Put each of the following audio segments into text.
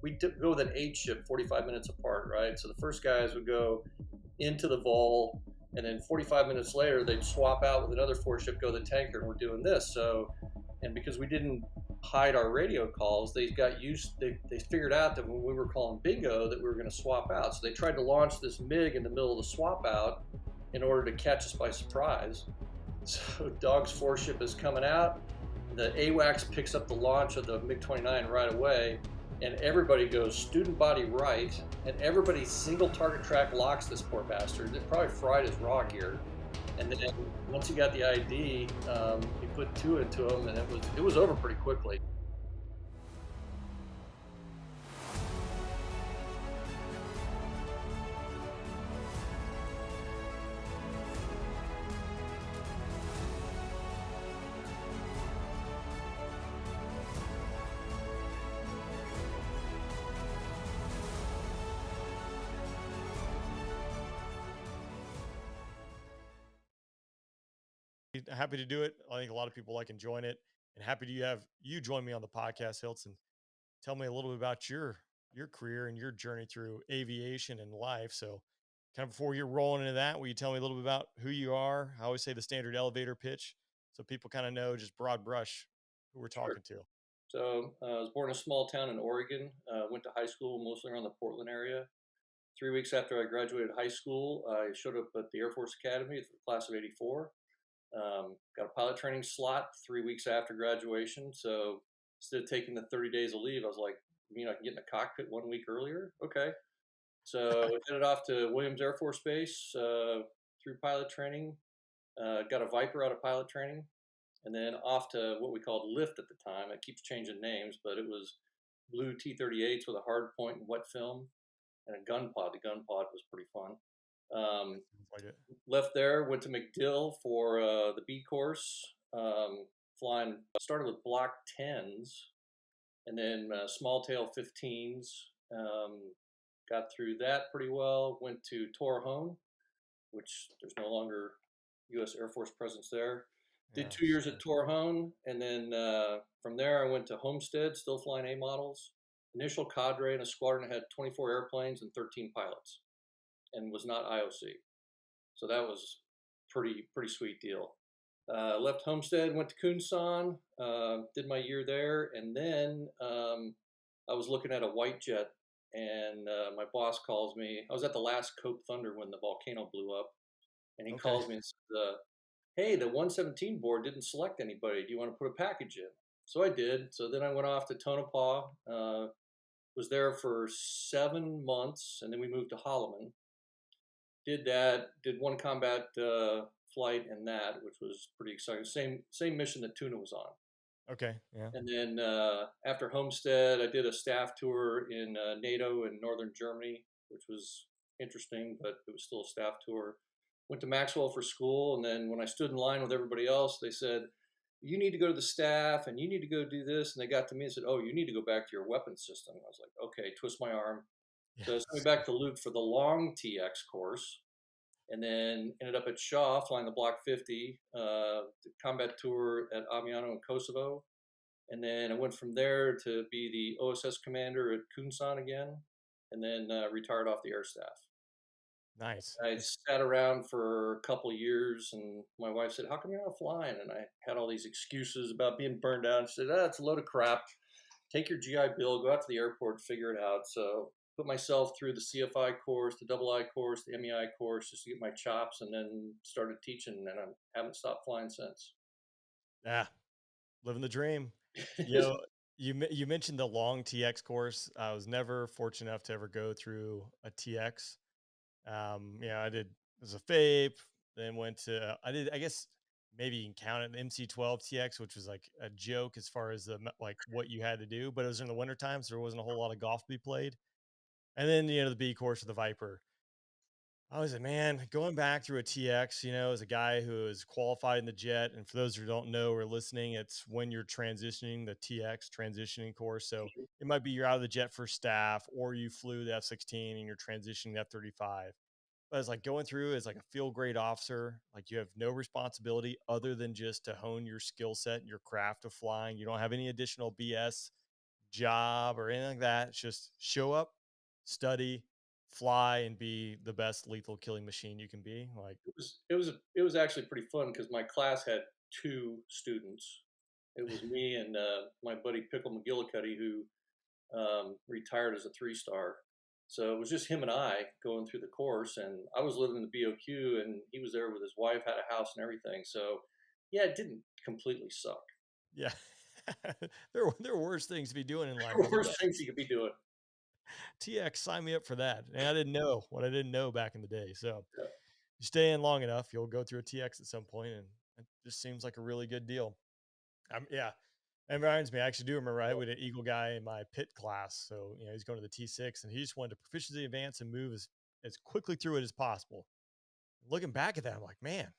we go with an 8 ship, 45 minutes apart, right? So the first guys would go into the vol, and then 45 minutes later they'd swap out with another 4 ship, go to the tanker, and we're doing this. So, and because we didn't hide our radio calls, they got used. They figured out that when we were calling bingo, that we were going to swap out. So they tried to launch this MiG in the middle of the swap out in order to catch us by surprise. So Dog's 4 ship is coming out. The AWACS picks up the launch of the MiG-29 right away, and everybody goes student body right, and everybody single target track locks this poor bastard. It probably fried his raw gear. And then once he got the ID, he put 2 into him, and it was over pretty quickly. Happy to do it. I think a lot of people like enjoying it, and happy to have you join me on the podcast, Hilts, and tell me a little bit about your career and your journey through aviation and life. So, kind of before you're rolling into that, will you tell me a little bit about who you are? I always say the standard elevator pitch, so people kind of know just broad brush who we're talking to. So I was born in a small town in Oregon. Went to high school mostly around the Portland area. 3 weeks after I graduated high school, I showed up at the Air Force Academy for the class of '84. Got a pilot training slot 3 weeks after graduation. So instead of taking the 30 days of leave, I was like, you mean I can get in the cockpit 1 week earlier? Okay. So I headed off to Williams Air Force Base through pilot training. Got a Viper out of pilot training, and then off to what we called lift at the time. It keeps changing names, but it was blue T-38s with a hard point and wet film, and a gun pod. The gun pod was pretty fun. Left there, went to MacDill for the B course, flying. Started with Block 10s, and then small tail 15s. Got through that pretty well. Went to Torrejon, which there's no longer U.S. Air Force presence there. Did 2 years at Torrejon, and then from there I went to Homestead, still flying A models. Initial cadre in a squadron had 24 airplanes and 13 pilots, and was not IOC. So that was pretty sweet deal. Left Homestead, went to Kunsan, did my year there, and then I was looking at a white jet, and my boss calls me. I was at the last Cope Thunder when the volcano blew up, and he calls me and says, hey, the 117 board didn't select anybody. Do you want to put a package in? So I did. So then I went off to Tonopah, was there for 7 months, and then we moved to Holloman. Did that, did one combat flight in that, which was pretty exciting. Same mission that Tuna was on. Okay, yeah. And then after Homestead, I did a staff tour in NATO in northern Germany, which was interesting, but it was still a staff tour. Went to Maxwell for school, and then when I stood in line with everybody else, they said, you need to go to the staff, and you need to go do this. And they got to me and said, oh, you need to go back to your weapons system. I was like, okay, twist my arm. Yes. So I sent me back to Luke for the long TX course, and then ended up at Shaw flying the Block 50, the combat tour at Aviano in Kosovo. And then I went from there to be the OSS commander at Kunsan again, and then retired off the air staff. Nice. I sat around for a couple of years, and my wife said, how come you're not flying? And I had all these excuses about being burned out. She said, it's a load of crap. Take your GI Bill, go out to the airport, figure it out. So put myself through the CFI course, the II course, the MEI course, just to get my chops, and then started teaching, and I haven't stopped flying since. Yeah, living the dream. You know, you mentioned the long TX course. I was never fortunate enough to ever go through a TX. I did as a FAPE, then went to, I guess maybe you can count it, the MC-12 TX, which was like a joke as far as like what you had to do, but it was in the wintertime, so there wasn't a whole lot of golf to be played. And then, the B course of the Viper. I was like, man, going back through a TX, as a guy who is qualified in the jet. And for those who don't know or listening, it's when you're transitioning, the TX transitioning course. So it might be you're out of the jet for staff, or you flew the F-16 and you're transitioning the F-35. But it's like going through as like a field grade officer, like you have no responsibility other than just to hone your skill set and your craft of flying. You don't have any additional BS, job or anything like that. It's just show up, study, fly, and be the best lethal killing machine you can be. Like, It was actually pretty fun because my class had two students. It was me and my buddy Pickle McGillicuddy, who retired as a 3-star. So it was just him and I going through the course, and I was living in the BOQ, and he was there with his wife, had a house and everything. So yeah, it didn't completely suck. yeah, there are worse things to be doing in life. There I were can worse things you could be doing. TX, sign me up for that. And I didn't know what I didn't know back in the day. So Yeah. you stay in long enough, you'll go through a TX at some point, and it just seems like a really good deal. Yeah, that reminds me. I actually do remember I had an Eagle guy in my pit class, so he's going to the T6, and he just wanted to proficiency advance and move as quickly through it as possible. Looking back at that, I'm like, man,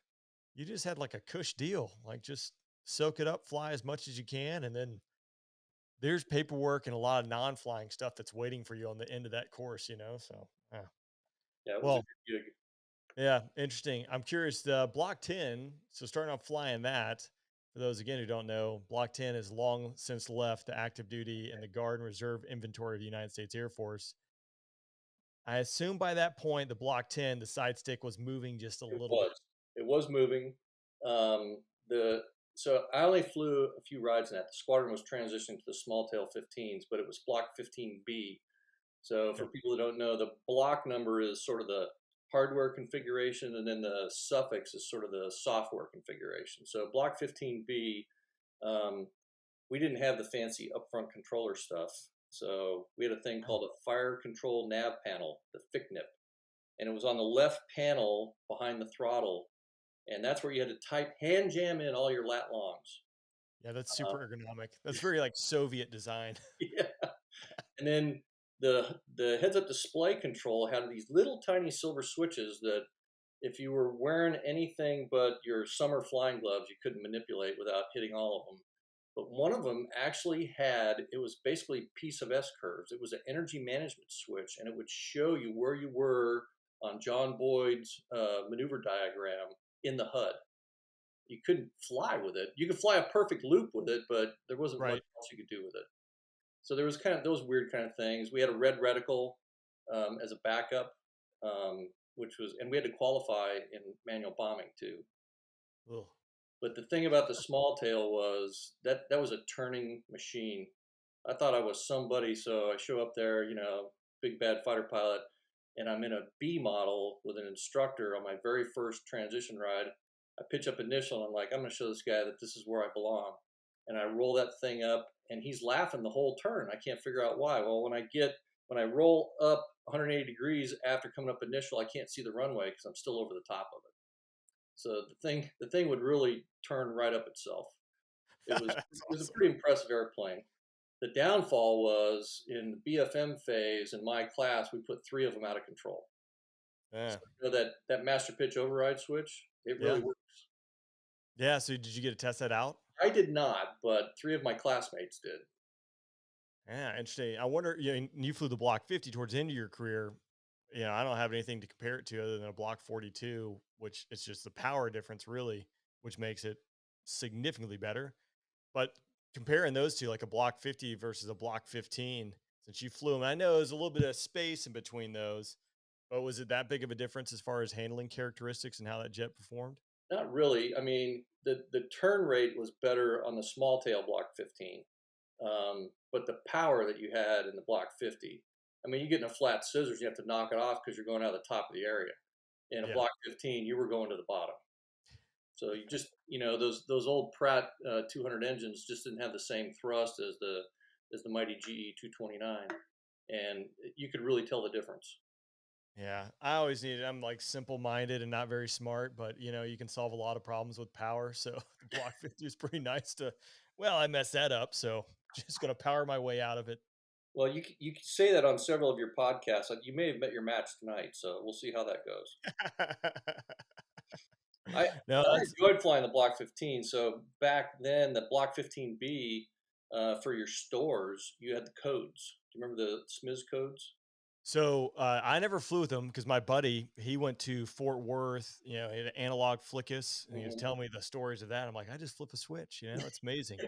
you just had like a cush deal. Like, just soak it up, fly as much as you can, and then there's paperwork and a lot of non-flying stuff that's waiting for you on the end of that course. So, yeah. Yeah, it was a Well, good gig. yeah, interesting. I'm curious. The Block 10. So starting off flying that. For those again who don't know, Block 10 has long since left the active duty and the Guard and Reserve inventory of the United States Air Force. I assume by that point, the Block 10, the side stick was moving just a It little bit. was. It was moving. The So I only flew a few rides in that. The squadron was transitioning to the small tail 15s, but it was Block 15B. So for Okay. people who don't know, the block number is sort of the hardware configuration, and then the suffix is sort of the software configuration. So Block 15B, um, we didn't have the fancy upfront controller stuff. So we had a thing Oh, called a fire control nav panel, the FICNIP, and it was on the left panel behind the throttle, and that's where you had to type hand jam in all your lat longs. yeah, that's Uh, super ergonomic. That's very like Soviet design. yeah. And then the heads up display control had these little tiny silver switches that if you were wearing anything but your summer flying gloves, you couldn't manipulate without hitting all of them. But one of them actually it was basically a piece of S curves. It was an energy management switch, and it would show you where you were on John Boyd's maneuver diagram in the HUD. You couldn't fly with it. You could fly a perfect loop with it, but there wasn't much Right. else you could do with it. So there was kind of those weird kind of things. We had a red reticle as a backup, and we had to qualify in manual bombing too. Ugh. But the thing about the small tail was that was a turning machine. I thought I was somebody, so I show up there, big bad fighter pilot, and I'm in a B model with an instructor on my very first transition ride. I pitch up initial, and I'm like, I'm going to show this guy that this is where I belong. And I roll that thing up, and he's laughing the whole turn. I can't figure out why. Well, when I roll up 180 degrees after coming up initial, I can't see the runway because I'm still over the top of it. So the thing would really turn right up itself. It was That's it was a awesome. pretty impressive airplane. The downfall was in the BFM phase in my class, we put three of them out of control. Yeah. So that master pitch override switch, it really Yeah. works. Yeah. So did you get to test that out? I did not, but three of my classmates did. Yeah, interesting. I wonder, you flew the Block 50 towards the end of your career. I don't have anything to compare it to other than a Block 42, which it's just the power difference, really, which makes it significantly better. But comparing those two, like a Block 50 versus a Block 15, since you flew them, I know there's a little bit of space in between those, but was it that big of a difference as far as handling characteristics and how that jet performed? Not really. I mean, the turn rate was better on the small tail Block 15, but the power that you had in the Block 50, I mean, you get in a flat scissors, you have to knock it off because you're going out of the top of the area. In a Yeah. Block 15, you were going to the bottom. So you just, those old Pratt 200 engines just didn't have the same thrust as the mighty GE 229, and you could really tell the difference. Yeah, I always needed. I'm like simple minded and not very smart, but you can solve a lot of problems with power. So the Block 50 is pretty nice to, well, I messed that up. So just going to power my way out of it. Well, you can say that on several of your podcasts. Like, you may have met your match tonight, so we'll see how that goes. I No, I that's enjoyed flying the Block 15. So back then, the Block 15B for your stores, you had the codes. Do you remember the SMIS codes? so I never flew with him because my buddy, he went to Fort Worth, he had an analog flickus and he was Mhm. telling me the stories of that. I'm like, I just flip a switch, it's amazing.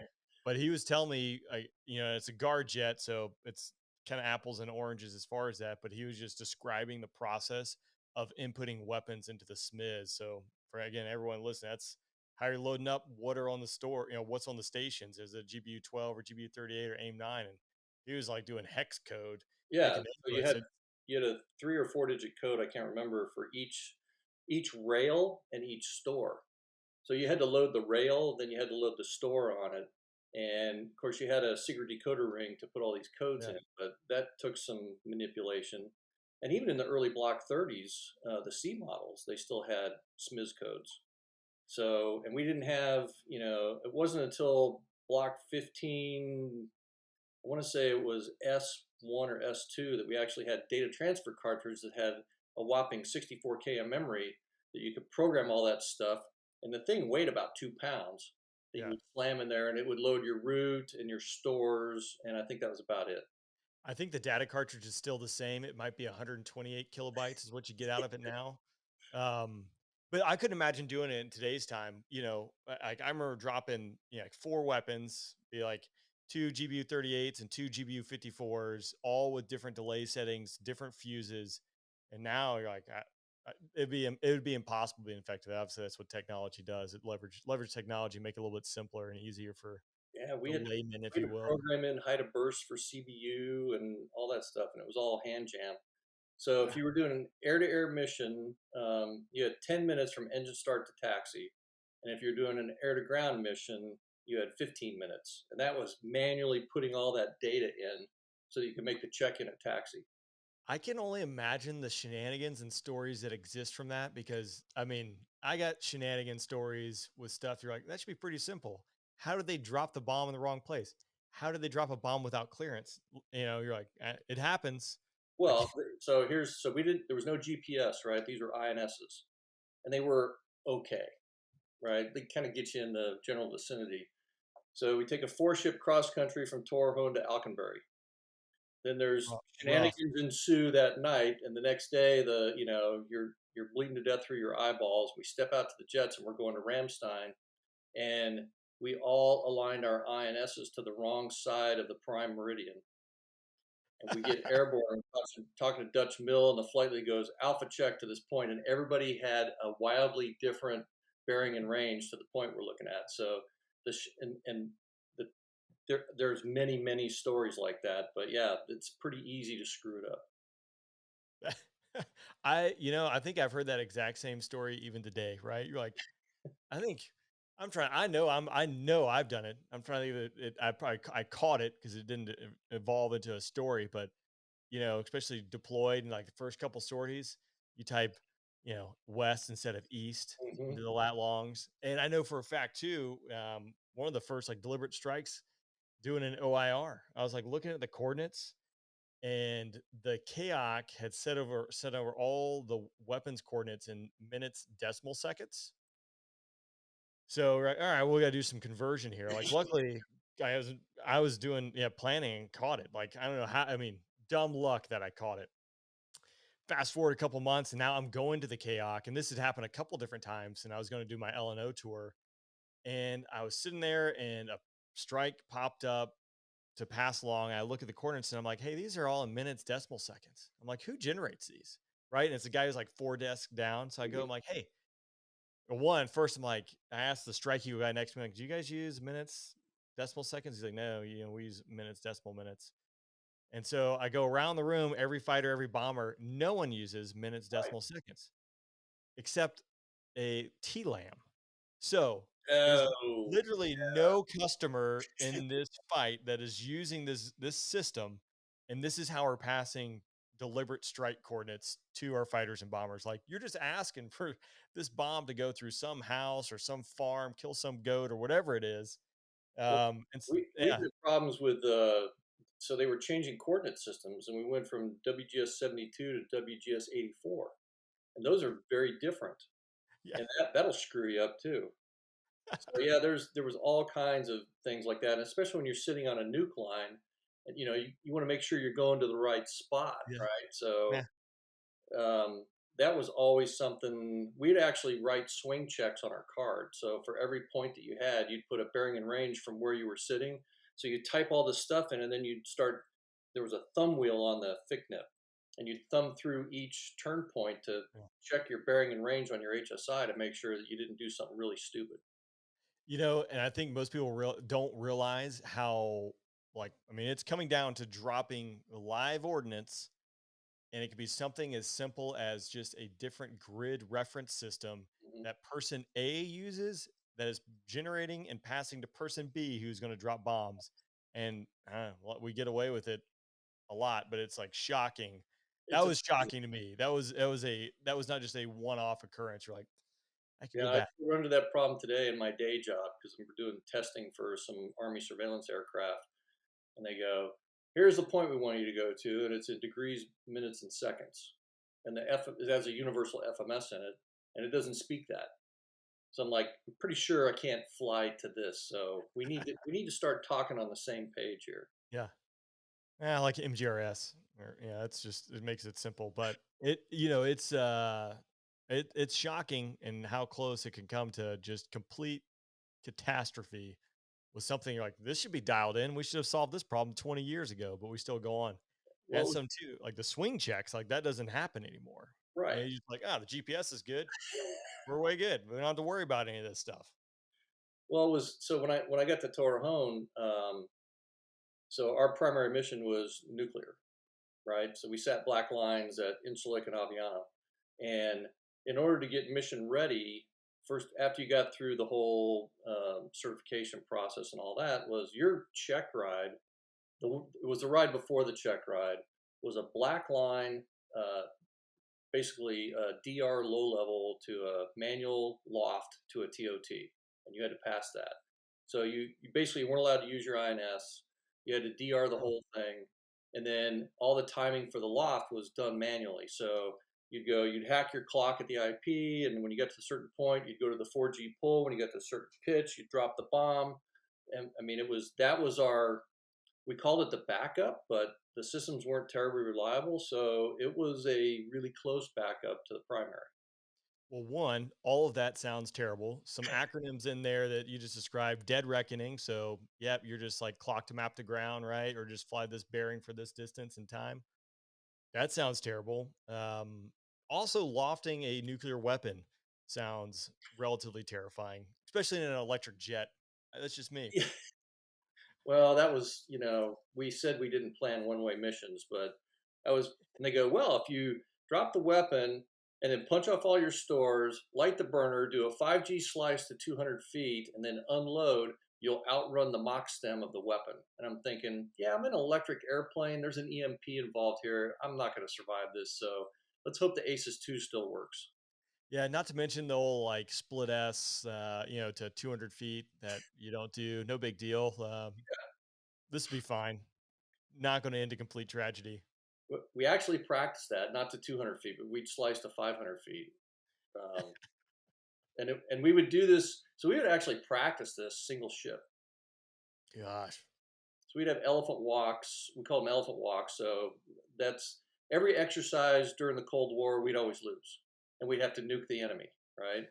But he was telling me, it's a guard jet, so it's kind of apples and oranges as far as that. But he was just describing the process of inputting weapons into the SMIs. So for again, everyone listen, that's how you're loading up what are on the store, what's on the stations. Is it GBU 12 or GBU 38 or AIM 9? And he was like doing hex code, Yeah, making so inputs. you had a 3 or 4 digit code, I can't remember, for each rail and each store. So you had to load the rail, then you had to load the store on it. And of course, you had a secret decoder ring to put all these codes Yeah. in, but that took some manipulation. And even in the early Block 30s, the C models, they still had SMIS codes. So, and we didn't have, it wasn't until Block 15, I want to say it was S1 or S2, that we actually had data transfer cartridges that had a whopping 64K of memory that you could program all that stuff. And the thing weighed about 2 pounds that you Yeah. would slam in there and it would load your route and your stores. And I think that was about it. I think the data cartridge is still the same. It might be 128 kilobytes is what you get out of it now. Um, but I couldn't imagine doing it in today's time. Like I remember dropping, like 4 weapons, be like 2 GBU 38s and 2 GBU 54s, all with different delay settings, different fuses. And now you're like, it would be impossible to be infected. Obviously, that's what technology does. It leverage technology, make it a little bit simpler and easier for Yeah, the layman, if we you had to will. program in height of burst for CBU and all that stuff. And it was all hand jam. So if you were doing an air-to-air mission, you had 10 minutes from engine start to taxi. And if you're doing an air-to-ground mission, you had 15 minutes. And that was manually putting all that data in so that you could make the check-in at taxi. I can only imagine the shenanigans and stories that exist from that because I mean, I got shenanigan stories with stuff. You're like, that should be pretty simple. How did they drop the bomb in the wrong place? How did they drop a bomb without clearance? You're like, it happens. Like, Well, so we didn't, there was no GPS, right? These were INSs and they were okay, right? They kind of get you in the general vicinity. So we take a 4 ship cross country from Torrejon to Alconbury. Then there's rough. shenanigans ensue that night, and the next day, you're bleeding to death through your eyeballs. We step out to the jets, and we're going to Ramstein, and we all aligned our INSs to the wrong side of the prime meridian, and we get airborne. Talking to Dutch Mill, and the flight lead goes Alpha check to this point, and everybody had a wildly different bearing and range to the point we're looking at. So and the there's many stories like that, but yeah, it's pretty easy to screw it up. I think I've heard that exact same story even today, right? You're like, I think I know I've done it. I'm trying to think of it. I caught it because it didn't evolve into a story, but especially deployed in like the first couple sorties, you type, west instead of east Hmm. into the lat longs. And I know for a fact too, one of the first like deliberate strikes doing an OIR, I was like looking at the coordinates and the KOC had set over all the weapons coordinates in minutes decimal seconds. So right, all right, we got to do some conversion here. Like, luckily, I was I was doing planning and caught it. Like, I don't know how. I mean, dumb luck that I caught it. Fast forward a couple months, and now I'm going to the KOC, and this had happened a couple different times. And I was going to do my LNO tour, and I was sitting there, and a strike popped up to pass along. I look at the coordinates, and I'm like, hey, these are all in minutes decimal seconds. I'm like, who generates these? Right? And it's a guy who's like 4 desks down. So I go, I'm like, hey, first I'm like, I asked the strike you guy next to me, like, do you guys use minutes decimal seconds? He's like, no, we use minutes decimal minutes. And so I go around the room, every fighter, every bomber, no one uses minutes Right. decimal seconds except a T-Lam. So there's Oh, literally no customer in this fight that is using this system, and this is how we're passing deliberate strike coordinates to our fighters and bombers. Like, you're just asking for this bomb to go through some house or some farm, kill some goat or whatever it is. well, we Yeah, had problems with so they were changing coordinate systems, and we went from WGS 72 to WGS 84, and those are very different, yeah. and that'll screw you up too. So yeah, there was all kinds of things like that, and especially when you're sitting on a nuke line, and you want to make sure you're going to the right spot, Yeah. right? So Yeah. um, that was always something we'd actually write swing checks on our card. So for every point that you had, you'd put a bearing and range from where you were sitting. So you'd type all this stuff in, and then you'd start. There was a thumb wheel on the thick nip, and you'd thumb through each turn point to Yeah. check your bearing and range on your HSI to make sure that you didn't do something really stupid. And I think most people don't realize how, like, I mean, it's coming down to dropping live ordnance, and it could be something as simple as just a different grid reference system Mhm. that person A uses that is generating and passing to person B who's going to drop bombs. And well, we get away with it a lot, but it's like shocking. That It's a was shocking to me. That was not just a one-off occurrence. You're like, I could go Yeah, I back. still run into that problem today in my day job because I'm doing testing for some Army surveillance aircraft, and they go, "Here's the point we want you to go to," and it's in degrees, minutes, and seconds, and the F it has a universal FMS in it, and it doesn't speak that. So I'm like, I'm pretty sure I can't fly to this. So we need to start talking on the same page here. Yeah. Yeah, like MGRS. Or, yeah, it's just it makes it simple, but it's shocking and how close it can come to just complete catastrophe with something you're like this should be dialed in. We should have solved this problem 20 years ago, but we still go on. And What was some too, like the swing checks, like that doesn't happen anymore. right? You're just like, the GPS is good. We're way good. We don't have to worry about any of this stuff. Well, it was so when I got to Torrejon, so our primary mission was nuclear, right? So we sat black lines at Incirlik and Aviano. And in order to get mission ready, first, after you got through the whole certification process and all that, was your check ride. It was the ride before the check ride, was a black line, uh, basically a DR low level to a manual loft to a TOT. And you had to pass that. So you basically weren't allowed to use your INS. You had to DR the Oh, whole thing, and then all the timing for the loft was done manually. So you'd hack your clock at the IP, and when you got to a certain point, you'd go to the 4G pull. When you got to a certain pitch, you'd drop the bomb. And I mean, that was our we called it the backup, but the systems weren't terribly reliable, so it was a really close backup to the primary. well, one, all of that sounds terrible. Some acronyms in there that you just described, dead reckoning. So, yep, you're just like clock to map to ground, right? Or just fly this bearing for this distance and time. That sounds terrible. Also, lofting a nuclear weapon sounds relatively terrifying, especially in an electric jet. That's just me. Well, that was, we said we didn't plan one-way missions, but and they go, well, if you drop the weapon and then punch off all your stores, light the burner, do a 5G slice to 200 feet, and then unload, you'll outrun the Mach stem of the weapon. And I'm thinking, yeah, I'm in an electric airplane. There's an EMP involved here. I'm not going to survive this. So let's hope the ACES 2 still works. Yeah, not to mention the whole like split S, to 200 feet that you don't do. No big deal. This will be fine. Not going to end a complete tragedy. We actually practiced that, not to 200 feet, but we'd slice to 500 feet. Um, and we would do this. So we would actually practice this single ship. Gosh. So we'd have elephant walks. We call them elephant walks. So that's every exercise during the Cold War, we'd always lose, and we'd have to nuke the enemy, right?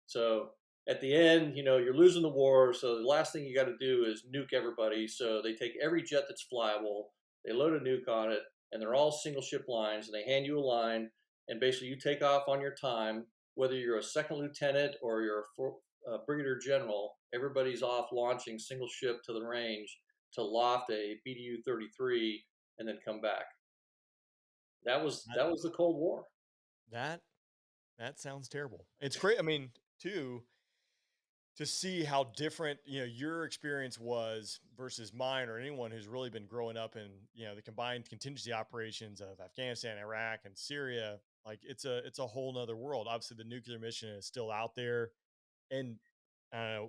So at the end, you're losing the war. So the last thing you got to do is nuke everybody. So they take every jet that's flyable, they load a nuke on it, and they're all single ship lines, and they hand you a line, and basically you take off on your time, whether you're a second lieutenant or you're a brigadier general. Everybody's off launching single ship to the range to loft a BDU 33 and then come back. That was That that was the Cold War. that that sounds terrible. It's great. I mean, too, to see how different your experience was versus mine or anyone who's really been growing up in the combined contingency operations of Afghanistan, Iraq, and Syria. Like it's a whole nother world. Obviously the nuclear mission is still out there, and uh,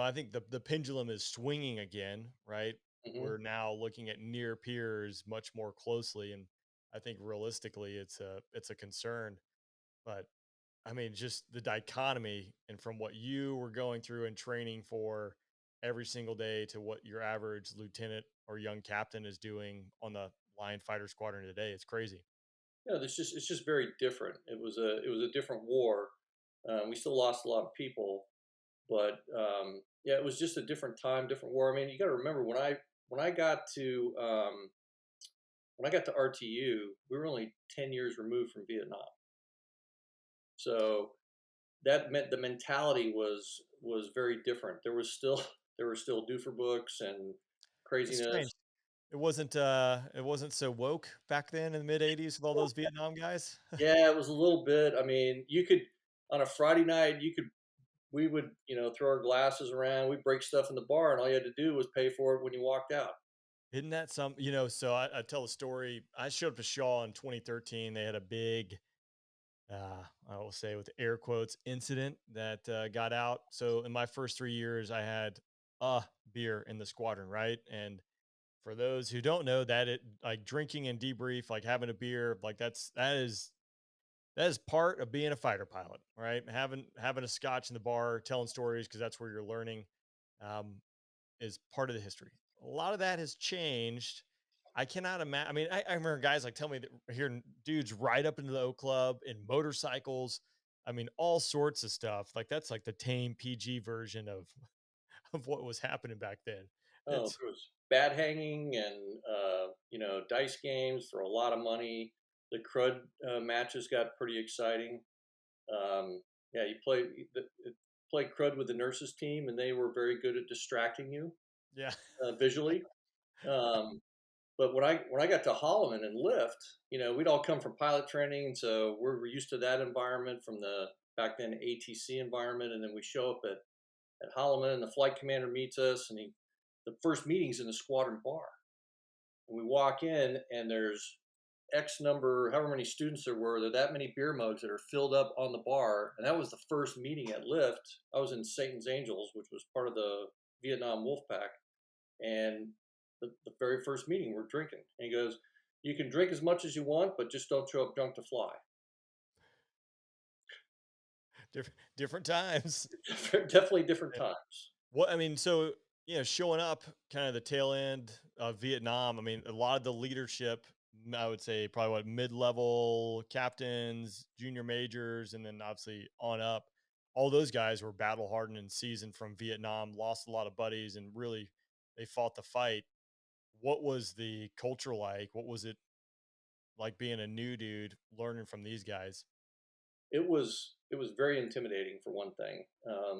I think the pendulum is swinging again, right? Hmm. We're now looking at near peers much more closely, and I think realistically it's a concern. But I mean, just the dichotomy and from what you were going through and training for every single day to what your average lieutenant or young captain is doing on the line fighter squadron today. It's crazy. Yeah, there's just it's just very different. It was a different war. We still lost a lot of people, but yeah, it was just a different time, different war. I mean, you got to remember when I got to when I got to RTU, we were only 10 years removed from Vietnam, so that meant the mentality was very different. There was still there were still doofer books and It's craziness. strange. It wasn't so woke back then in the mid '80s with all those Vietnam guys. Yeah, it was a little bit. I mean, you could on a Friday night, you could we would throw our glasses around, we break stuff in the bar, and all you had to do was pay for it when you walked out. Isn't that some, so I tell a story. I showed up to Shaw in 2013. They had a big, I will say with air quotes, incident that got out. So in my first 3 years, I had a beer in the squadron, right? And for those who don't know that, it like drinking and debrief, like having a beer, like that is part of being a fighter pilot, right? Having a scotch in the bar, telling stories because that's where you're learning. Um, is part of the history. A lot of that has changed. I cannot imagine. I mean, I remember guys like tell me that hearing dudes ride up into the O Club in motorcycles. I mean, all sorts of stuff. Like that's like the tame PG version of of what was happening back then. Oh, It's there was bad hanging and dice games for a lot of money. The crud matches got pretty exciting. Yeah, play crud with the nurses team, and they were very good at distracting you yeah, visually. Um, but when I got to Holloman and Lift, we'd all come from pilot training, so we're used to that environment from the back then ATC environment, and then we show up at Holloman, and the flight commander meets us, and the first meeting's in the squadron bar, and we walk in, and there's X number, however many students there were, there are that many beer mugs that are filled up on the bar. And that was the first meeting at Lift. I was in Satan's Angels, which was part of the Vietnam Wolf Pack. And the very first meeting, we're drinking. And he goes, "You can drink as much as you want, but just don't show up drunk to fly." different times. Definitely different Yeah. times. What I mean, so showing up kind of the tail end of Vietnam. I mean, a lot of the leadership, I would say, probably what mid-level captains, junior majors, and then obviously on up. All those guys were battle hardened and seasoned from Vietnam. Lost a lot of buddies, and really, they fought the fight. What was the culture like? What was it like being a new dude learning from these guys? It was very intimidating for one thing.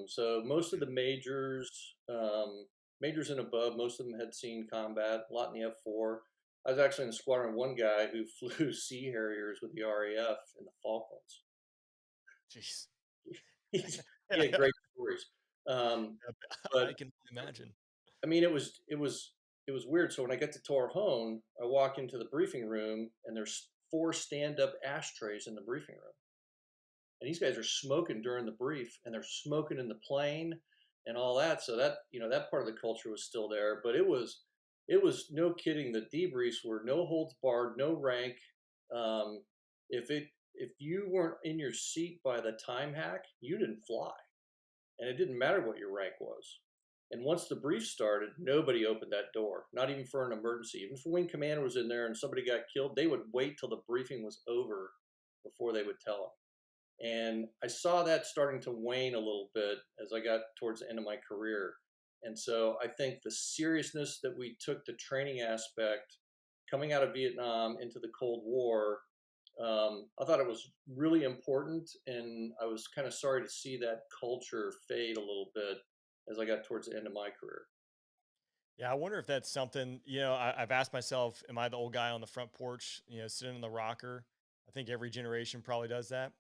So most of the majors and above, most of them had seen combat, a lot in the F4. I was actually in the squadron of one guy who flew Sea Harriers with the RAF in the Falklands. Jeez, He had great stories. But I can imagine. I mean, it was weird. So when I get to Torrejon, I walk into the briefing room, and there's four stand-up ashtrays in the briefing room, and these guys are smoking during the brief, and they're smoking in the plane and all that. So that part of the culture was still there, but it was no kidding. The debriefs were no holds barred, no rank. Um, if you weren't in your seat by the time hack, you didn't fly, and it didn't matter what your rank was. And once the brief started, nobody opened that door, not even for an emergency. Even if a wing commander was in there and somebody got killed, they would wait till the briefing was over before they would tell them. And I saw that starting to wane a little bit as I got towards the end of my career. And so I think the seriousness that we took the training aspect coming out of Vietnam into the Cold War, I thought it was really important. And I was kind of sorry to see that culture fade a little bit as I got towards the end of my career. Yeah, I wonder if that's something, I've asked myself, am I the old guy on the front porch, sitting in the rocker? I think every generation probably does that.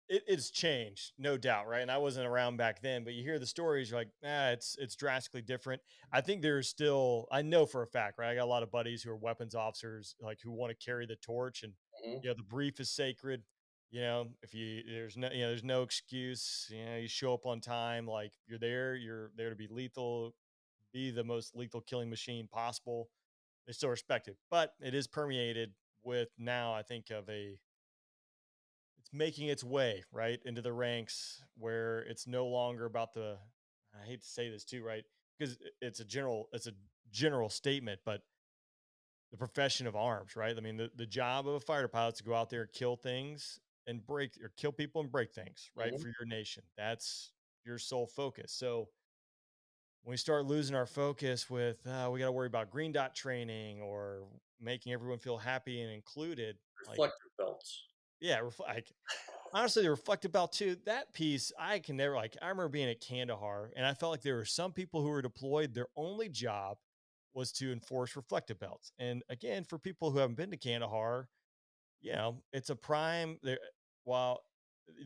It's changed, no doubt, right? And I wasn't around back then, but you hear the stories, you're like, it's drastically different. I think there's still, I know for a fact, right? I got a lot of buddies who are weapons officers, like who want to carry the torch, and Mhm. the brief is sacred. If you there's no excuse. You show up on time, like you're there to be lethal, be the most lethal killing machine possible. They still respect it, but it is permeated with now. I think of a it's making its way right into the ranks where it's no longer about the. I hate to say this too, right? Because it's a general statement, but the profession of arms, right? I mean, the job of a fighter pilot is to go out there, kill things and break or kill people and break things, right? Mhm. For your nation. That's your sole focus. So when we start losing our focus with, we got to worry about green dot training or making everyone feel happy and included, like, Reflective belts. yeah, like honestly, the reflective belt too. That piece, I can never like. I remember being at Kandahar, and I felt like there were some people who were deployed. Their only job was to enforce reflective belts. And again, for people who haven't been to Kandahar, it's a prime there while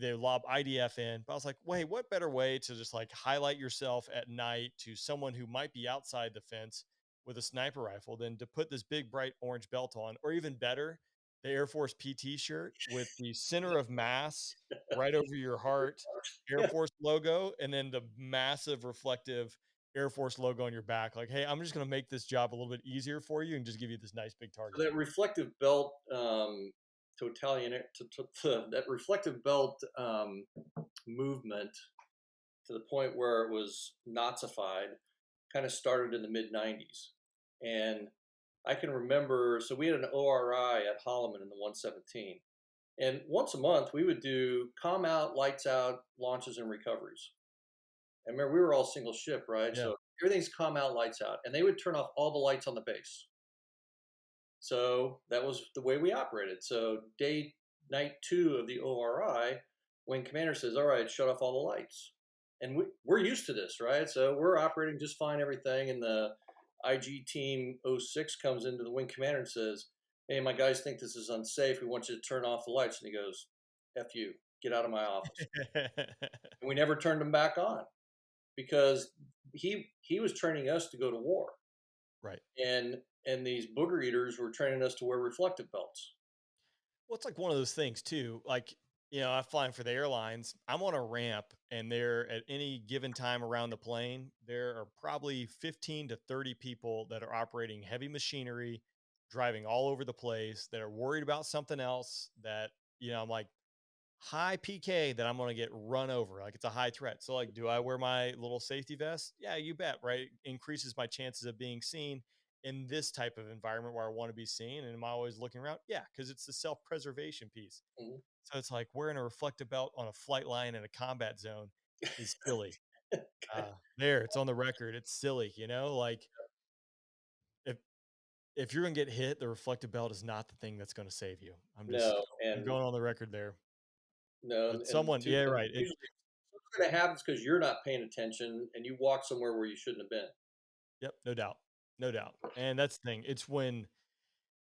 they lob IDF in. But I was like, wait, what better way to just like highlight yourself at night to someone who might be outside the fence with a sniper rifle than to put this big bright orange belt on, or even better, the Air Force PT shirt with the center of mass right over your heart, Air Yeah. Force logo, and then the massive reflective Air Force logo on your back. Like, hey, I'm just going to make this job a little bit easier for you and just give you this nice big So target. that reflective belt, that reflective belt movement to the point where it was Nazified kind of started in the mid 90s. And I can remember, so we had an ORI at Holloman in the 117. And once a month, we would do calm out, lights out, launches, and recoveries. And remember, we were all single ship, right? Yeah. So everything's calm out, lights out. And they would turn off all the lights on the base. So that was the way we operated. So night two of the ORI, when commander says, "All right, shut off all the lights," and we're used to this, right? So we're operating just fine, everything, and the IG team '06 comes into the wing commander and says, "Hey, my guys think this is unsafe. We want you to turn off the lights." And he goes, "F you, get out of my office." And we never turned them back on because he was training us to go to war, Right. and these booger eaters were training us to wear reflective belts. Well, it's like one of those things too. Like, I'm flying for the airlines. I'm on a ramp, and there at any given time around the plane, there are probably 15 to 30 people that are operating heavy machinery, driving all over the place, that are worried about something else that, I'm like, high PK that I'm going to get run over. Like it's a high threat. So like, do I wear my little safety vest? Yeah, you bet. Right. Increases my chances of being seen in this type of environment where I want to be seen. And am I always looking around? Yeah. Cause it's the self-preservation piece. Mhm. So it's like wearing a reflective belt on a flight line in a combat zone is silly. There it's on the record. It's silly, like if, if you're going to get hit, the reflective belt is not the thing that's going to save you. No, I'm and going on the record there, no, but and someone, yeah, right. usually what's going to happen is because you're not paying attention and you walk somewhere where you shouldn't have been. Yep, no doubt, no doubt. And that's the thing. It's when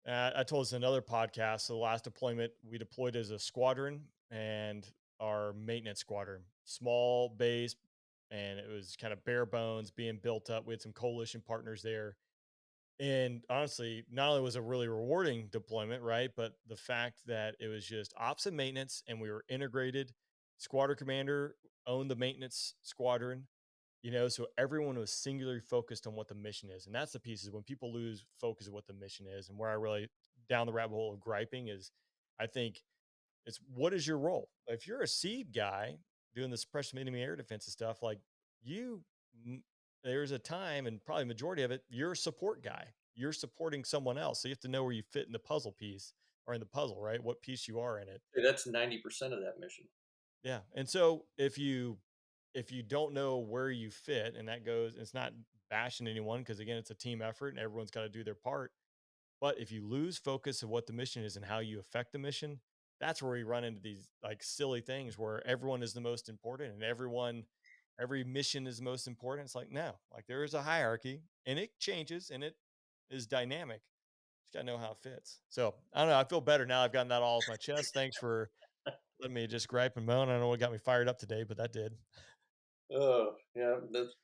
I told us in another podcast. So the last deployment we deployed as a squadron and our maintenance squadron, small base, and it was kind of bare bones being built up. We had some coalition partners there, and honestly, not only was it a really rewarding deployment, right, but the fact that it was just ops and maintenance, and we were integrated. Squadron commander owned the maintenance squadron, so everyone was singularly focused on what the mission is. And that's the piece is when people lose focus of what the mission is. And where I really down the rabbit hole of griping is I think it's what is your role? If you're a seed guy doing the suppression of enemy air defense and stuff, like you, there's a time and probably majority of it, you're a support guy. You're supporting someone else. So you have to know where you fit in the puzzle piece or in the puzzle, right? What piece you are in it. That's 90% of that mission. Yeah. And so if you don't know where you fit, and that goes, it's not bashing anyone because again, it's a team effort and everyone's got to do their part. But if you lose focus of what the mission is and how you affect the mission, that's where we run into these like silly things where everyone is the most important and every mission is the most important. It's like, no, like there is a hierarchy and it changes and it is dynamic. Just got to know how it fits. So I don't know. I feel better now. I've gotten that all off my chest. Thanks for letting me just gripe and moan. I don't know what got me fired up today, but that did. Oh, yeah, that's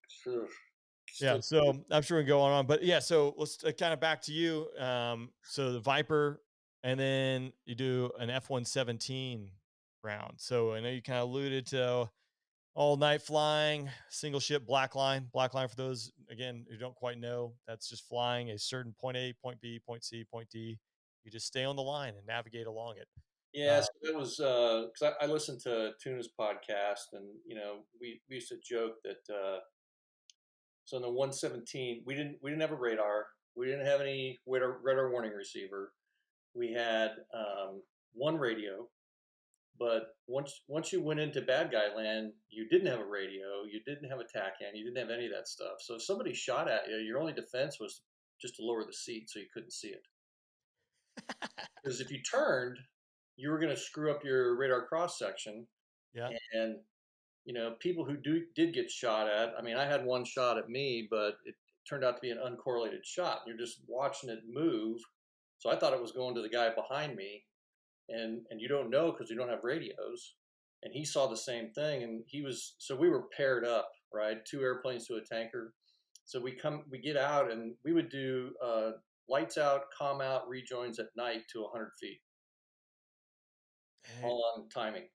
Yeah, still. so I'm sure we can go on, but yeah, so let's kind of back to you. So the Viper, and then you do an F-117 round. So I know you kind of alluded to all night flying, single ship, black line. Black line for those again who don't quite know, that's just flying a certain point A, point B, point C, point D. You just stay on the line and navigate along it. Yeah, Uh, so that was because I listened to Tuna's podcast, and we used to joke that so in the 117 we didn't have a radar. We didn't have any radar warning receiver. We had one radio, but once you went into bad guy land, you didn't have a radio, you didn't have a TACAN, you didn't have any of that stuff. So if somebody shot at you, your only defense was just to lower the seat so you couldn't see it. Because if you turned, you were going to screw up your radar cross section, Yeah. and people who did get shot at. I mean, I had one shot at me, but it turned out to be an uncorrelated shot. You're just watching it move. So I thought it was going to the guy behind me, and you don't know because you don't have radios. And he saw the same thing, and we were paired up, right? Two airplanes to a tanker. So we get out, and we would do lights out, calm out rejoins at night to 100 feet, Hey, all on timing.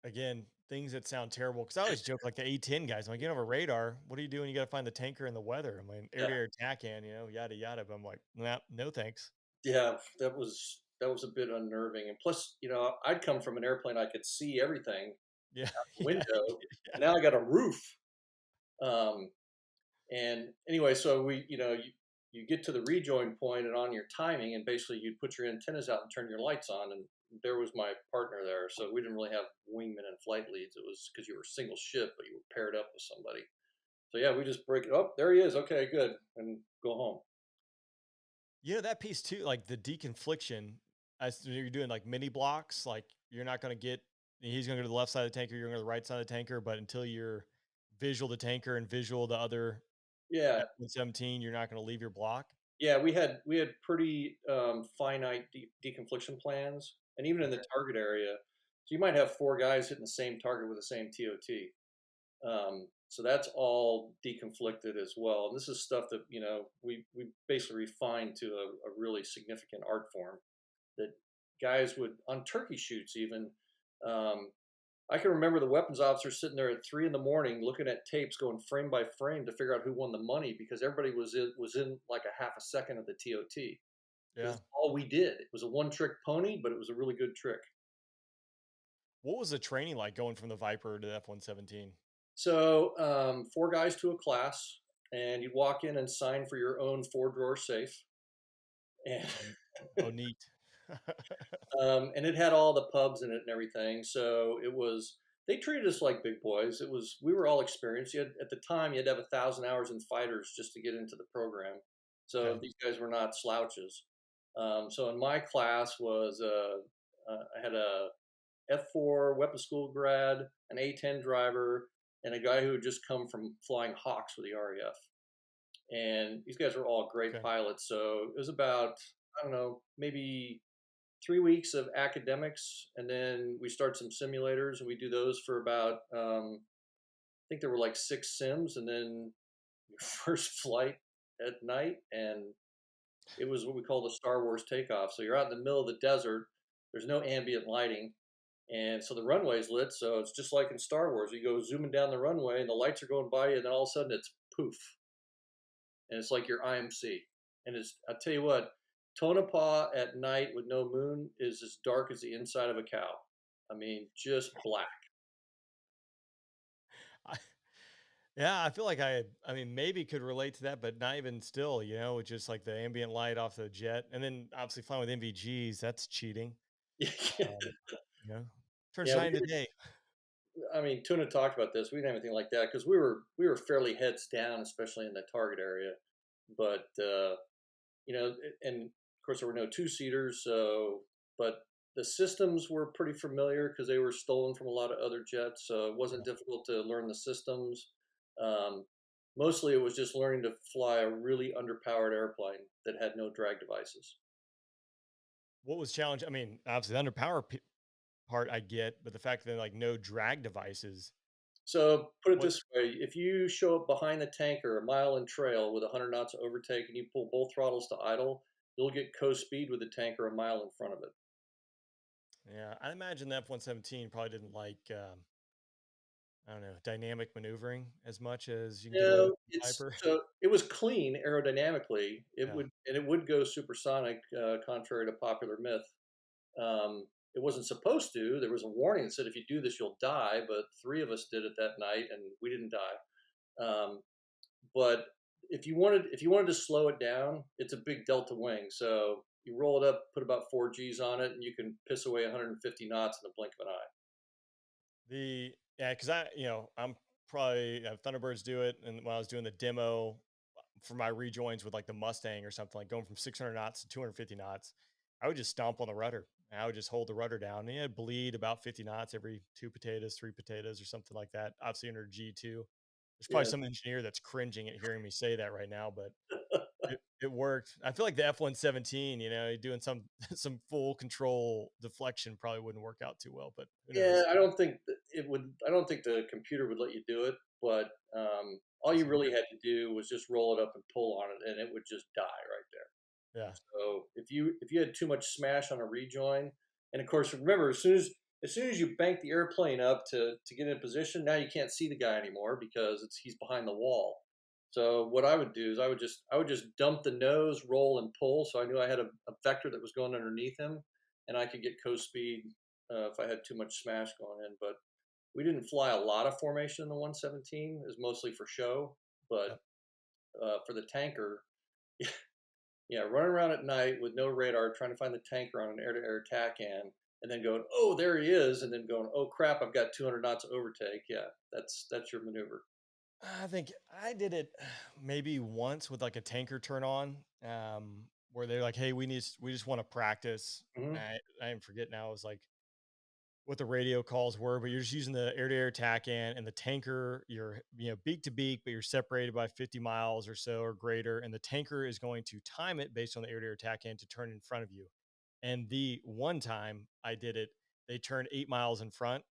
again, things that sound terrible. Because I always joke like the A-10 guys. I'm like, you don't have a radar. What are you doing? You got to find the tanker in the weather. I'm like, Yeah, air-to-air TACAN, yada yada. But I'm like, nah, no thanks. yeah, that was a bit unnerving. And plus, I'd come from an airplane I could see everything Yeah, the yeah, window, yeah. and now I got a roof. Um, and anyway, so you get to the rejoin point and on your timing, and basically you'd put your antennas out and turn your lights on, and there was my partner there. So we didn't really have wingmen and flight leads. It was because you were single ship, but you were paired up with somebody. So yeah, we just break it up. There he is. Okay, good, and go home. That piece too, like the deconfliction, as you're doing like mini blocks, like you're not going to get, he's going to go to the left side of the tanker, you're going to go to the right side of the tanker, but until you're visual the tanker and visual the other Yeah, F-117, you're not going to leave your block. yeah, we had pretty finite deconfliction plans, and even in the Okay. target area, so you might have four guys hitting the same target with the same TOT. So that's all deconflicted as well. And this is stuff that we basically refined to a really significant art form that guys would on turkey shoots even. Um, I can remember the weapons officer sitting there at 3 in the morning looking at tapes, going frame by frame to figure out who won the money because everybody was in like a half a second of the TOT. Yeah. Because all we did. It was a one trick pony, but it was a really good trick. What was the training like going from the Viper to the F-117? So four guys to a class, and you walk in and sign for your own four-drawer safe, and Oh, oh, neat. and it had all the pubs in it and everything. So they treated us like big boys. We were all experienced. At the time you had to have 1,000 hours in fighters just to get into the program. So Okay. these guys were not slouches. So in my class I had a F4 weapons school grad, an A10 driver, and a guy who had just come from flying Hawks with the RAF. And these guys were all great Okay. pilots. So it was about, I don't know, maybe 3 weeks of academics. And then we start some simulators, and we do those for about, I think there were like 6 sims, and then your first flight at night. And it was what we call the Star Wars takeoff. So you're out in the middle of the desert, there's no ambient lighting. And so the runway's lit, so it's just like in Star Wars. You go zooming down the runway, and the lights are going by you, and then all of a sudden it's poof, and it's like your IMC. And I'll tell you what, Tonopah at night with no moon is as dark as the inside of a cow. I mean, just black. I, yeah, I feel like I mean, maybe could relate to that, but not even still, with just like the ambient light off the jet. And then obviously flying with NVGs, that's cheating. Um, you know, turns Yeah, night into day. I mean, Tuna talked about this. We didn't have anything like that because we were fairly heads down, especially in the target area. But and of course there were no two-seaters, so but the systems were pretty familiar because they were stolen from a lot of other jets, so it wasn't difficult to learn the systems. um, Mostly it was just learning to fly a really underpowered airplane that had no drag devices. What was challenge? I mean, obviously the underpower part I get, but the fact that like no drag devices. So put it What? this way, if you show up behind the tanker a mile in trail with 100 knots of overtake and you pull both throttles to idle, you'll get coast speed with the tanker a mile in front of it. Yeah, I imagine the F-117 probably didn't like I don't know, dynamic maneuvering as much as you can get away with No, the Viper. it was clean aerodynamically. Yeah. It would go supersonic, contrary to popular myth. It wasn't supposed to. There was a warning that said if you do this, you'll die. But three of us did it that night, and we didn't die. Um, but if you wanted to slow it down, it's a big delta wing. So you roll it up, put about 4 Gs on it, and you can piss away 150 knots in the blink of an eye. The Yeah, because I'm probably Thunderbirds do it, and when I was doing the demo for my rejoins with like the Mustang or something, like going from 600 knots to 250 knots, I would just stomp on the rudder. And I would just hold the rudder down, and it'd bleed about 50 knots every 2 potatoes, 3 potatoes, or something like that. Obviously under G2. There's probably Yeah, some engineer that's cringing at hearing me say that right now, but it worked. I feel like the F-117, doing some some full control deflection probably wouldn't work out too well, but who yeah. knows? I don't think it would. I don't think the computer would let you do it. But all I you see. really had to do was just roll it up and pull on it, and it would just die right there. Yeah. So if you had too much smash on a rejoin, and of course remember, as soon as you bank the airplane up to get in position, now you can't see the guy anymore because he's behind the wall. So what I would do is I would just dump the nose, roll and pull, so I knew I had a vector that was going underneath him, and I could get coast speed if I had too much smash going in. But we didn't fly a lot of formation in the 117; it was mostly for show. But Yep. for the tanker, yeah, running around at night with no radar, trying to find the tanker on an air-to-air TACAN, and then going, "Oh, there he is," and then going, "Oh crap, I've got 200 knots of overtake." Yeah, that's your maneuver. I think I did it maybe once with like a tanker turn on, where they're like, "Hey, we just want to practice." Hmm. I am forget now. It was like what the radio calls were, but you're just using the air-to-air TACAN and the tanker. You're beak to beak, but you're separated by 50 miles or so or greater, and the tanker is going to time it based on the air-to-air TACAN to turn in front of you. And the one time I did it, they turned 8 miles in front,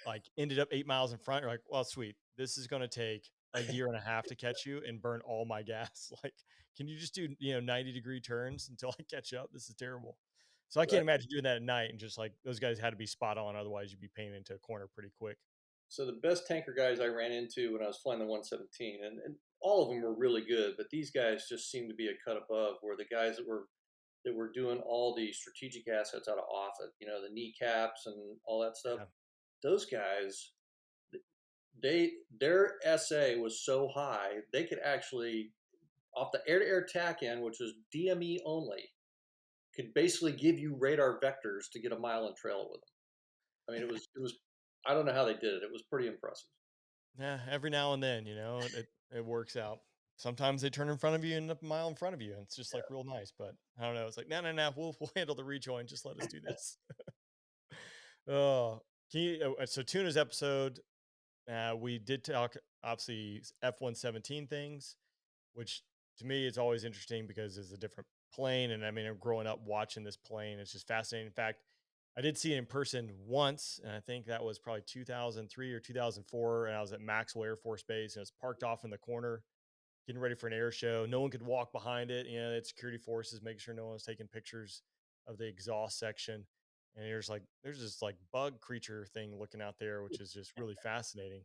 like ended up 8 miles in front. You're like, well, sweet. This is going to take a year and a half to catch you and burn all my gas. Like, can you just do, 90-degree turns until I catch up? This is terrible. So I can't Right. imagine doing that at night and just like those guys had to be spot on. Otherwise, you'd be painted into a corner pretty quick. So the best tanker guys I ran into when I was flying the 117, and all of them were really good, but these guys just seemed to be a cut above. Were the guys that were doing all the strategic assets out of Offutt, the kneecaps and all that stuff. Yeah. Those guys, their SA was so high they could actually off the air-to-air TACAN, which was DME only, could basically give you radar vectors to get a mile in trail with them. I mean, it was. I don't know how they did it. It was pretty impressive. Yeah. Every now and then, it works out. Sometimes they turn in front of you and end up a mile in front of you. And it's just like real nice. But I don't know. It's like, no, no, no. We'll handle the rejoin. Just let us do this. Oh, so Tuna's episode, we did talk obviously F-117 things, which to me is always interesting because it's a different plane. And I mean, I'm growing up watching this plane. It's just fascinating. In fact, I did see it in person once, and I think that was probably 2003 or 2004. And I was at Maxwell Air Force Base, and it was parked off in the corner, getting ready for an air show. No one could walk behind it. It's security forces making sure no one was taking pictures of the exhaust section. And there's this like bug creature thing looking out there, which is just really fascinating.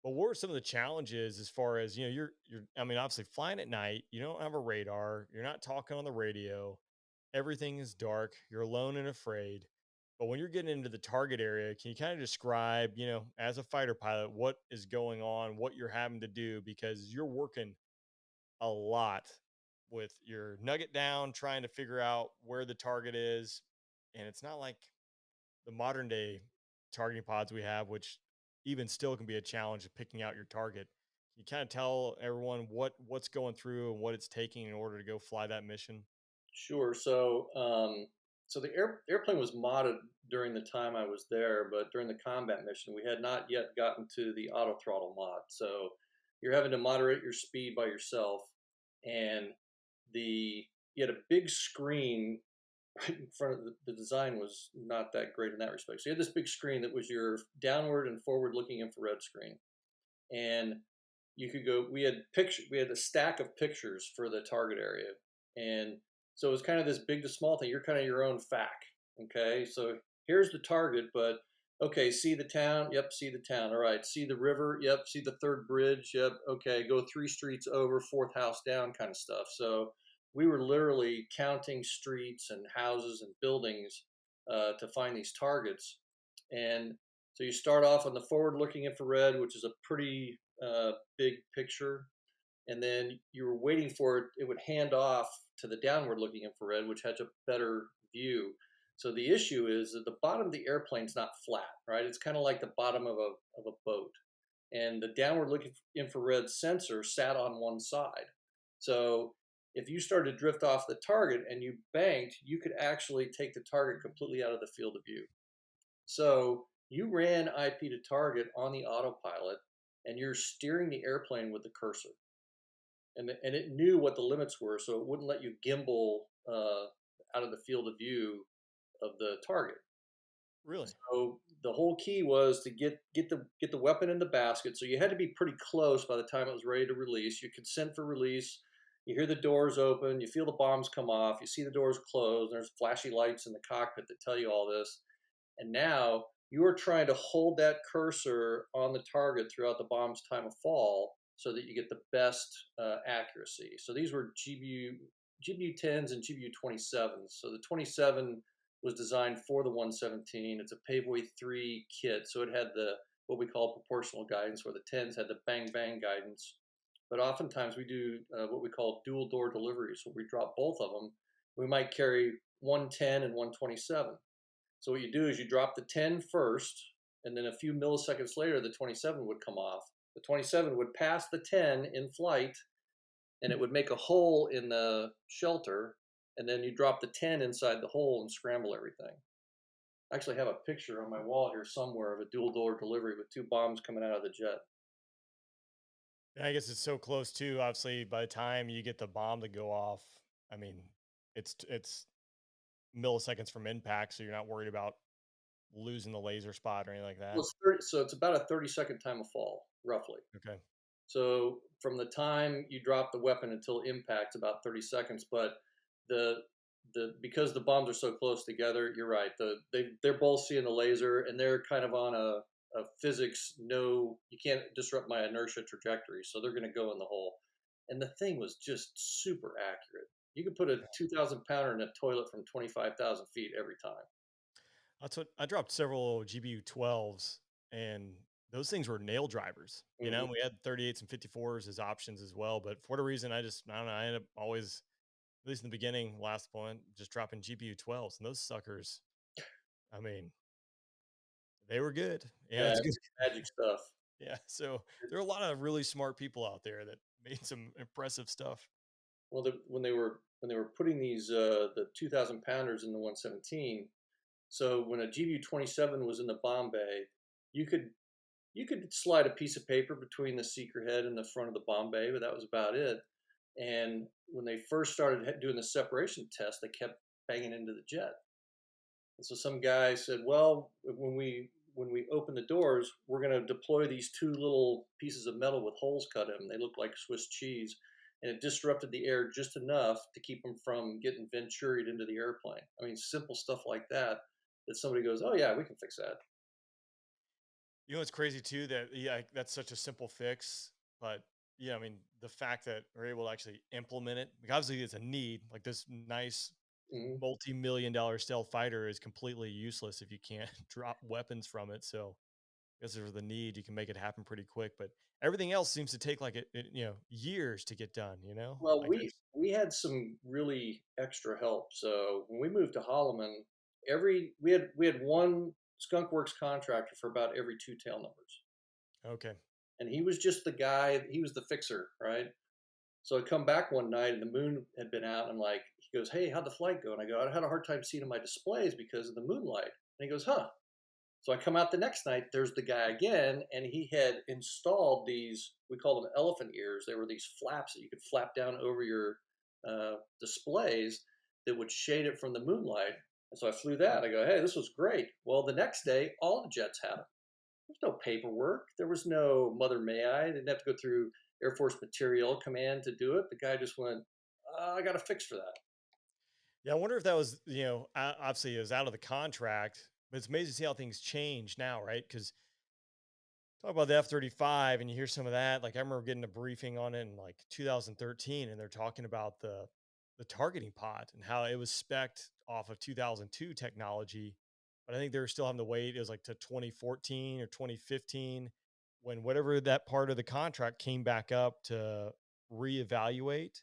But what were some of the challenges as far as, I mean, obviously flying at night, you don't have a radar, you're not talking on the radio, everything is dark, you're alone and afraid. But when you're getting into the target area, can you kind of describe, as a fighter pilot, what is going on, what you're having to do? Because you're working a lot with your nugget down, trying to figure out where the target is. And it's not like the modern day targeting pods we have, which even still can be a challenge of picking out your target. You kind of tell everyone what's going through and what it's taking in order to go fly that mission. Sure. So the airplane was modded during the time I was there, but during the combat mission, we had not yet gotten to the auto throttle mod. So you're having to moderate your speed by yourself, and the you had a big screen right in front of the design was not that great in that respect. So you had this big screen that was your downward and forward looking infrared screen, and you could go. We had a stack of pictures for the target area, and so it was kind of this big to small thing. You're kind of your own FAC. Okay, so here's the target, but okay, see the town. Yep, see the town. All right, see the river. Yep, see the third bridge. Yep, okay, go 3 streets over, fourth house down, kind of stuff. So we were literally counting streets and houses and buildings to find these targets, and so you start off on the forward-looking infrared, which is a pretty big picture. and then you were waiting for it. It would hand off to the downward looking infrared, which had a better view. So the issue is that the bottom of the airplane's not flat, right? It's kind of like the bottom of a boat, and the downward looking infrared sensor sat on one side. So if you started to drift off the target and you banked, you could actually take the target completely out of the field of view. So you ran IP to target on the autopilot, and you're steering the airplane with the cursor, and it knew what the limits were, so it wouldn't let you gimbal out of the field of view of the target. Really? So the whole key was to get the weapon in the basket. So you had to be pretty close by the time it was ready to release. You consent for release. You hear the doors open. You feel the bombs come off. You see the doors close. And there's flashy lights in the cockpit that tell you all this. And now you are trying to hold that cursor on the target throughout the bomb's time of fall so that you get the best accuracy. So these were GBU 10s and GBU 27s. So the 27 was designed for the 117. It's a Paveway 3 kit, so it had the what we call proportional guidance, where the 10s had the bang bang guidance. But oftentimes we do what we call dual door deliveries, where we drop both of them. We might carry 110 and 127. So what you do is you drop the 10 first, and then a few milliseconds later, the 27 would come off. The 27 would pass the 10 in flight, and it would make a hole in the shelter, and then you drop the 10 inside the hole and scramble everything. I actually have a picture on my wall here somewhere of a dual door delivery with two bombs coming out of the jet. And I guess it's so close too. Obviously, by the time you get the bomb to go off, I mean, it's milliseconds from impact, so you're not worried about losing the laser spot or anything like Well, that. it's 30, so it's about a 30-second time of fall, roughly. Okay. So from the time you drop the weapon until impact, about 30 seconds. But the because the bombs are so close together, you're right. They're both seeing the laser, and they're kind of on a physics, no, you can't disrupt my inertia trajectory, so they're going to go in the hole. And the thing was just super accurate. You could put a 2,000 pounder in a toilet from 25,000 feet every time. That's what I dropped several GBU 12s, and those things were nail drivers. You Hmm. know, we had 38s and 54s as options as well. But for whatever reason, I don't know, I ended up always, at least in the beginning, last point, just dropping GBU 12s. And those suckers, I mean, they were good. Yeah, Yeah, it's good. magic stuff. Yeah. So there are a lot of really smart people out there that made some impressive stuff. Well, when they were putting these the 2,000 pounders in the 117. So when a GBU 27 was in the bomb bay, you could you could slide a piece of paper between the seeker head and the front of the bomb bay, but that was about it. And when they first started doing the separation test, they kept banging into the jet. And so some guy said, "Well, when we open the doors, we're going to deploy these two little pieces of metal with holes cut in them. They look like Swiss cheese." And it disrupted the air just enough to keep them from getting venturied into the airplane. I mean, simple stuff like that, that somebody goes, "Oh yeah, we can fix that." You know, it's crazy too that, yeah, that's such a simple fix, but yeah, I mean, the fact that we're able to actually implement it, like obviously it's a need, like this nice Mhm. multi-million dollar stealth fighter is completely useless if you can't drop weapons from it. So I guess there's the need, you can make it happen pretty quick, but everything else seems to take like years to get done, Well, like we had some really extra help. So when we moved to Holloman, we had one Skunk Works contractor for about every two tail numbers, okay. and he was just the guy. He was the fixer, right? So I come back one night and the moon had been out. And I'm like, he goes, "Hey, how'd the flight go?" And I go, "I had a hard time seeing my displays because of the moonlight." And he goes, "Huh." So I come out the next night, there's the guy again, and he had installed these, we call them elephant ears. They were these flaps that you could flap down over your displays that would shade it from the moonlight. And so I flew that. I go, "Hey, this was great." Well, the next day, all the jets had them. There's no paperwork. There was no Mother May I. Didn't have to go through Air Force Materiel Command to do it. The guy just went, "I got a fix for that." Yeah, I wonder if that was, obviously it was out of the contract, but it's amazing to see how things change now, right? Because talk about the F-35 and you hear some of that. Like I remember getting a briefing on it in like 2013, and they're talking about the targeting pod and how it was spec'd off of 2002 technology. But I think they were still having to wait. It was like to 2014 or 2015 when whatever that part of the contract came back up to reevaluate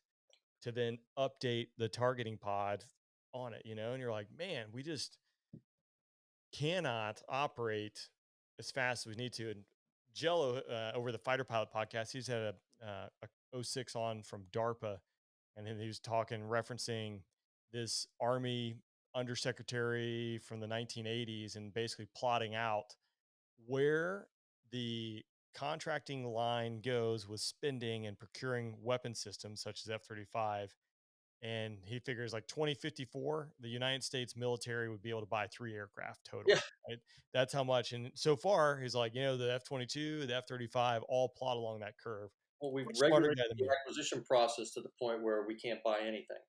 to then update the targeting pod on it, and you're like, man, we just cannot operate as fast as we need to. And Jello, over the Fighter Pilot podcast, he's had a oh 06 on from DARPA, and then he was talking, referencing this Army undersecretary from the 1980s, and basically plotting out where the contracting line goes with spending and procuring weapon systems such as F-35. And he figures like 2054, the United States military would be able to buy 3 aircraft Yeah. total. Right? That's how much. And so far, he's like, the F-22, the F-35, all plot along that curve. Well, we've Much smarter regulated guy than the me. acquisition process to the point where we can't buy anything.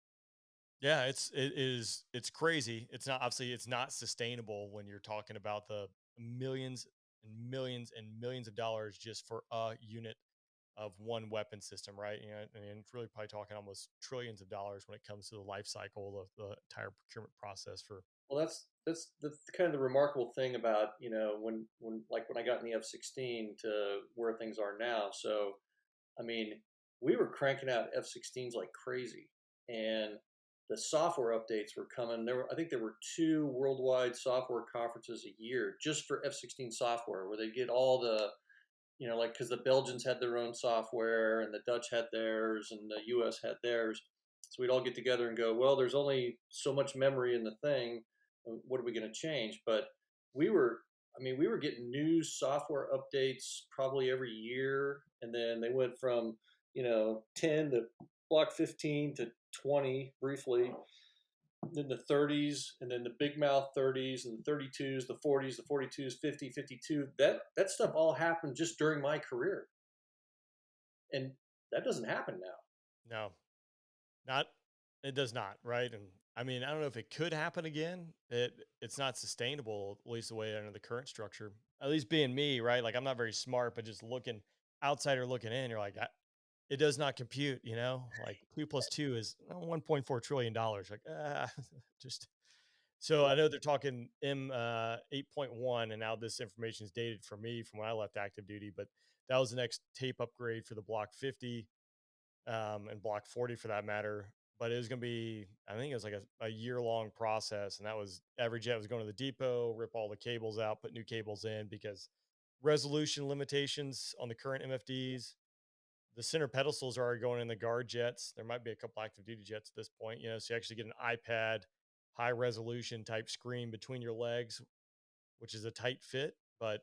Yeah, it's crazy. It's not, obviously it's not sustainable when you're talking about the millions and millions and millions of dollars just for a unit of one weapon system, right? And it's really probably talking almost trillions of dollars when it comes to the life cycle of the entire procurement process for. Well, that's kind of the remarkable thing about when I got in the F-16 to where things are now. So I mean, we were cranking out F-16s like crazy, and the software updates were coming. I think there were two worldwide software conferences a year just for F-16 software, where they get all the, like because the Belgians had their own software and the Dutch had theirs and the U.S. had theirs. So we'd all get together and go, well, there's only so much memory in the thing. What are we going to change? But we were, we were getting new software updates probably every year, and then they went from 10 to block 15 to 20 briefly, then the 30s, and then the big mouth 30s, and the 32s, the 40s, the 42s, 50, 52. That stuff all happened just during my career, and that doesn't happen now. No, not, it does not, right? And I mean, I don't know if it could happen again. It's not sustainable, at least the way under the current structure. At least being me, right? Like I'm not very smart, but just looking outsider looking in, you're like, it does not compute. Like 2 plus 2 is $1.4 trillion. Like just so I know they're talking M 8.1, and now this information is dated for me from when I left active duty, but that was the next tape upgrade for the Block 50, and Block 40 for that matter. But it was going to be, I think it was like a year long process. And that was, every jet was going to the depot, rip all the cables out, put new cables in because resolution limitations on the current MFDs. The center pedestals are already going in the guard jets. There might be a couple active duty jets at this point, so you actually get an iPad high resolution type screen between your legs, which is a tight fit. But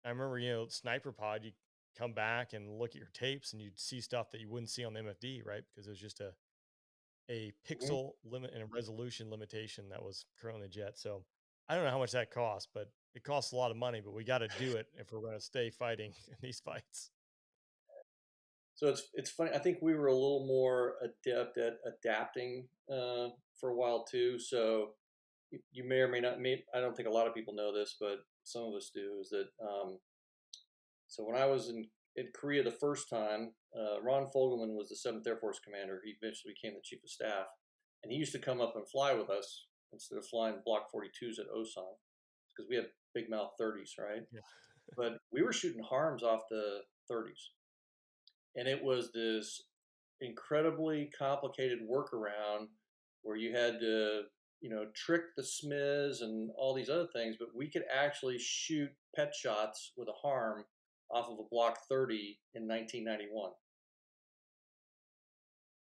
I remember, sniper pod, you come back and look at your tapes and you'd see stuff that you wouldn't see on the MFD, right? Because it was just a Mhm. pixel limit and a resolution limitation that was currently jet. So I don't know how much that costs, but it costs a lot of money, but we got to do it if we're going to stay fighting in these fights. So it's funny. I think we were a little more adept at adapting for a while too. So you may or may not. I don't think a lot of people know this, but some of us do. Is that so? When I was in Korea the first time, Ron Fogelman was the Seventh Air Force commander. He eventually became the chief of staff, and he used to come up and fly with us instead of flying Block 42s at Osan because we had big mouth 30s, right? Yeah. But we were shooting harms off the 30s, and it was this incredibly complicated workaround where you had to trick the smiz and all these other things, but we could actually shoot pet shots with a harm off of a block 30 in 1991.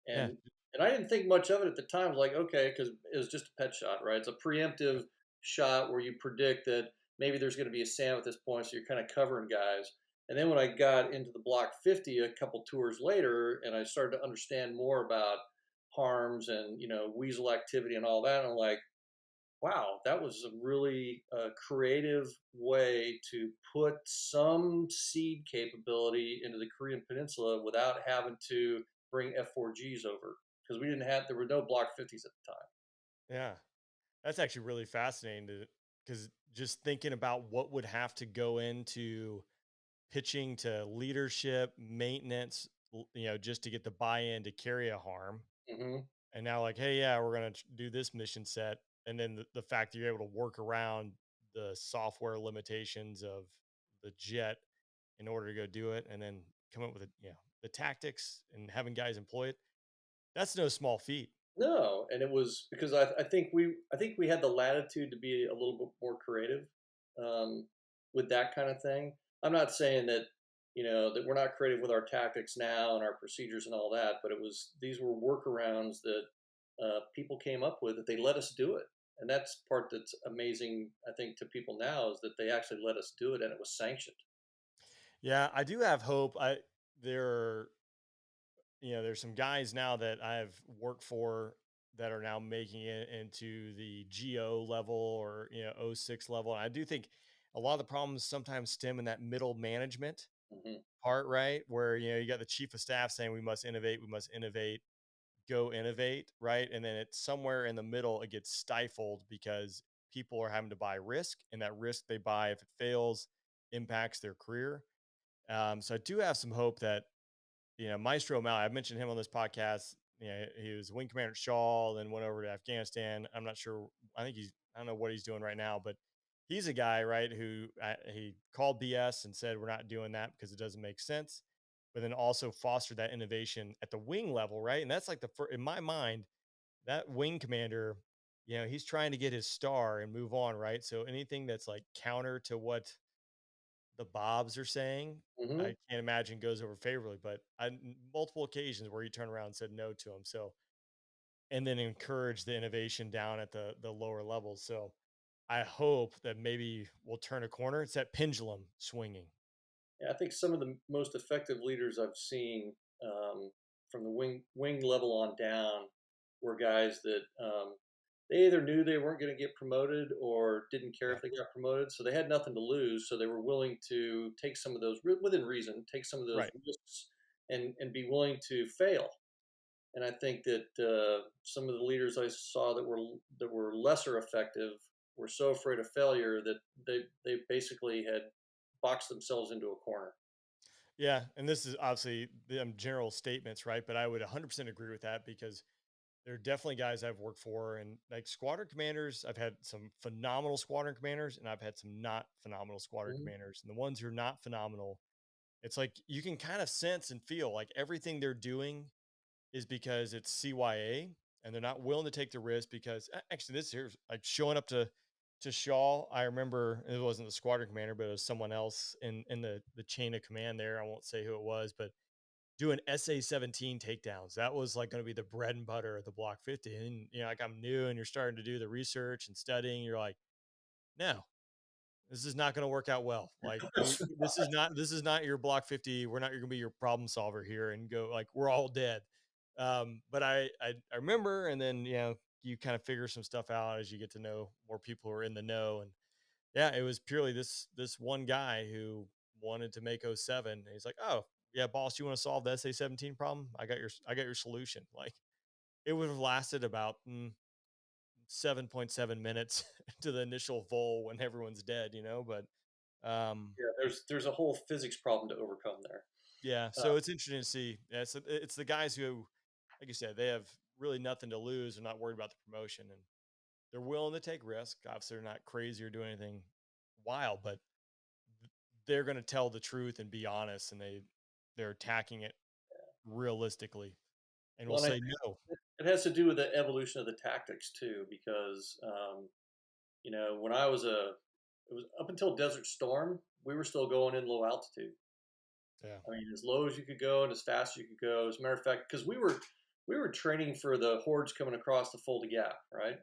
Yeah. And I didn't think much of it at the time. I was like, okay, because it was just a pet shot, right? It's a preemptive shot where you predict that maybe there's going to be a SAM at this point, so you're kind of covering guys. And then when I got into the Block 50 a couple tours later, and I started to understand more about harms and Weasel activity and all that, I'm like, wow, that was a really creative way to put some seed capability into the Korean Peninsula without having to bring F-4Gs over because there were no Block 50s at the time. Yeah. That's actually really fascinating because just thinking about what would have to go into pitching to leadership, maintenance, just to get the buy-in to carry a harm. Hmm. And now, like, hey, yeah, we're going to do this mission set. And then the fact that you're able to work around the software limitations of the jet in order to go do it and then come up with the tactics and having guys employ it, that's no small feat. No, and it was because I think we had the latitude to be a little bit more creative um, with that kind of thing. I'm not saying that that we're not creative with our tactics now and our procedures and all that, but these were workarounds that people came up with that they let us do it, and that's part that's amazing. I think to people now is that they actually let us do it and it was sanctioned. Yeah, I do have hope. There there's some guys now that I've worked for that are now making it into the GO level or O6 level. And I do think a lot of the problems sometimes stem in that middle management Hmm. part, right? Where you got the chief of staff saying we must innovate, go innovate, right? And then it's somewhere in the middle it gets stifled because people are having to buy risk, and that risk they buy, if it fails, impacts their career. So I do have some hope that Maestro Mal, I've mentioned him on this podcast. He was wing commander at Shaw, then went over to Afghanistan. I'm not sure. I don't know what he's doing right now, but he's a guy, right, who he called BS and said, we're not doing that because it doesn't make sense. But then also fostered that innovation at the wing level, right? And that's like in my mind, that wing commander, he's trying to get his star and move on, right? So anything that's like counter to what the Bobs are saying, Hmm. I can't imagine goes over favorably, but multiple occasions where he turned around and said no to him. So, and then encourage the innovation down at the lower levels. So, I hope that maybe we'll turn a corner. It's that pendulum swinging. Yeah, I think some of the most effective leaders I've seen um, from the wing level on down were guys that they either knew they weren't going to get promoted or didn't care Yeah. if they got promoted, so they had nothing to lose, so they were willing to take some of those within reason, take some of those Right. risks, and be willing to fail. And I think that some of the leaders I saw that were lesser effective were so afraid of failure that they basically had boxed themselves into a corner. Yeah. And this is obviously the general statements, right? But I would 100% agree with that because there are definitely guys I've worked for, and like squadron commanders, I've had some phenomenal squadron commanders and I've had some not phenomenal squadron Mhm. commanders. And the ones who are not phenomenal, it's like you can kind of sense and feel like everything they're doing is because it's CYA and they're not willing to take the risk because actually this here's like showing up to Shaw. I remember it wasn't the squadron commander, but it was someone else in the chain of command there. I won't say who it was, but doing SA-17 takedowns. That was like going to be the bread and butter of the Block 50. And like I'm new and you're starting to do the research and studying, you're like, no, this is not going to work out well. Like this is not your Block 50. We're not going to be your problem solver here and go like we're all dead. But I remember, and then you kind of figure some stuff out as you get to know more people who are in the know. And yeah, it was purely this one guy who wanted to make '07. And he's like, oh yeah, boss, you want to solve the SA-17 problem? I got your solution. Like it would have lasted about 7.7 minutes to the initial vol when everyone's dead, but um, Yeah, there's a whole physics problem to overcome there. yeah, so it's interesting to see. Yeah, so it's the guys who, like you said, they have really nothing to lose. They're not worried about the promotion, and they're willing to take risk. Obviously, they're not crazy or do anything wild, but they're going to tell the truth and be honest, and they're attacking it realistically, and will Well, and I say think no. it has to do with the evolution of the tactics too, because when it was up until Desert Storm, we were still going in low altitude. Yeah, I mean, as low as you could go and as fast as you could go. As a matter of fact, because we were training for the hordes coming across the Fulda Gap, right?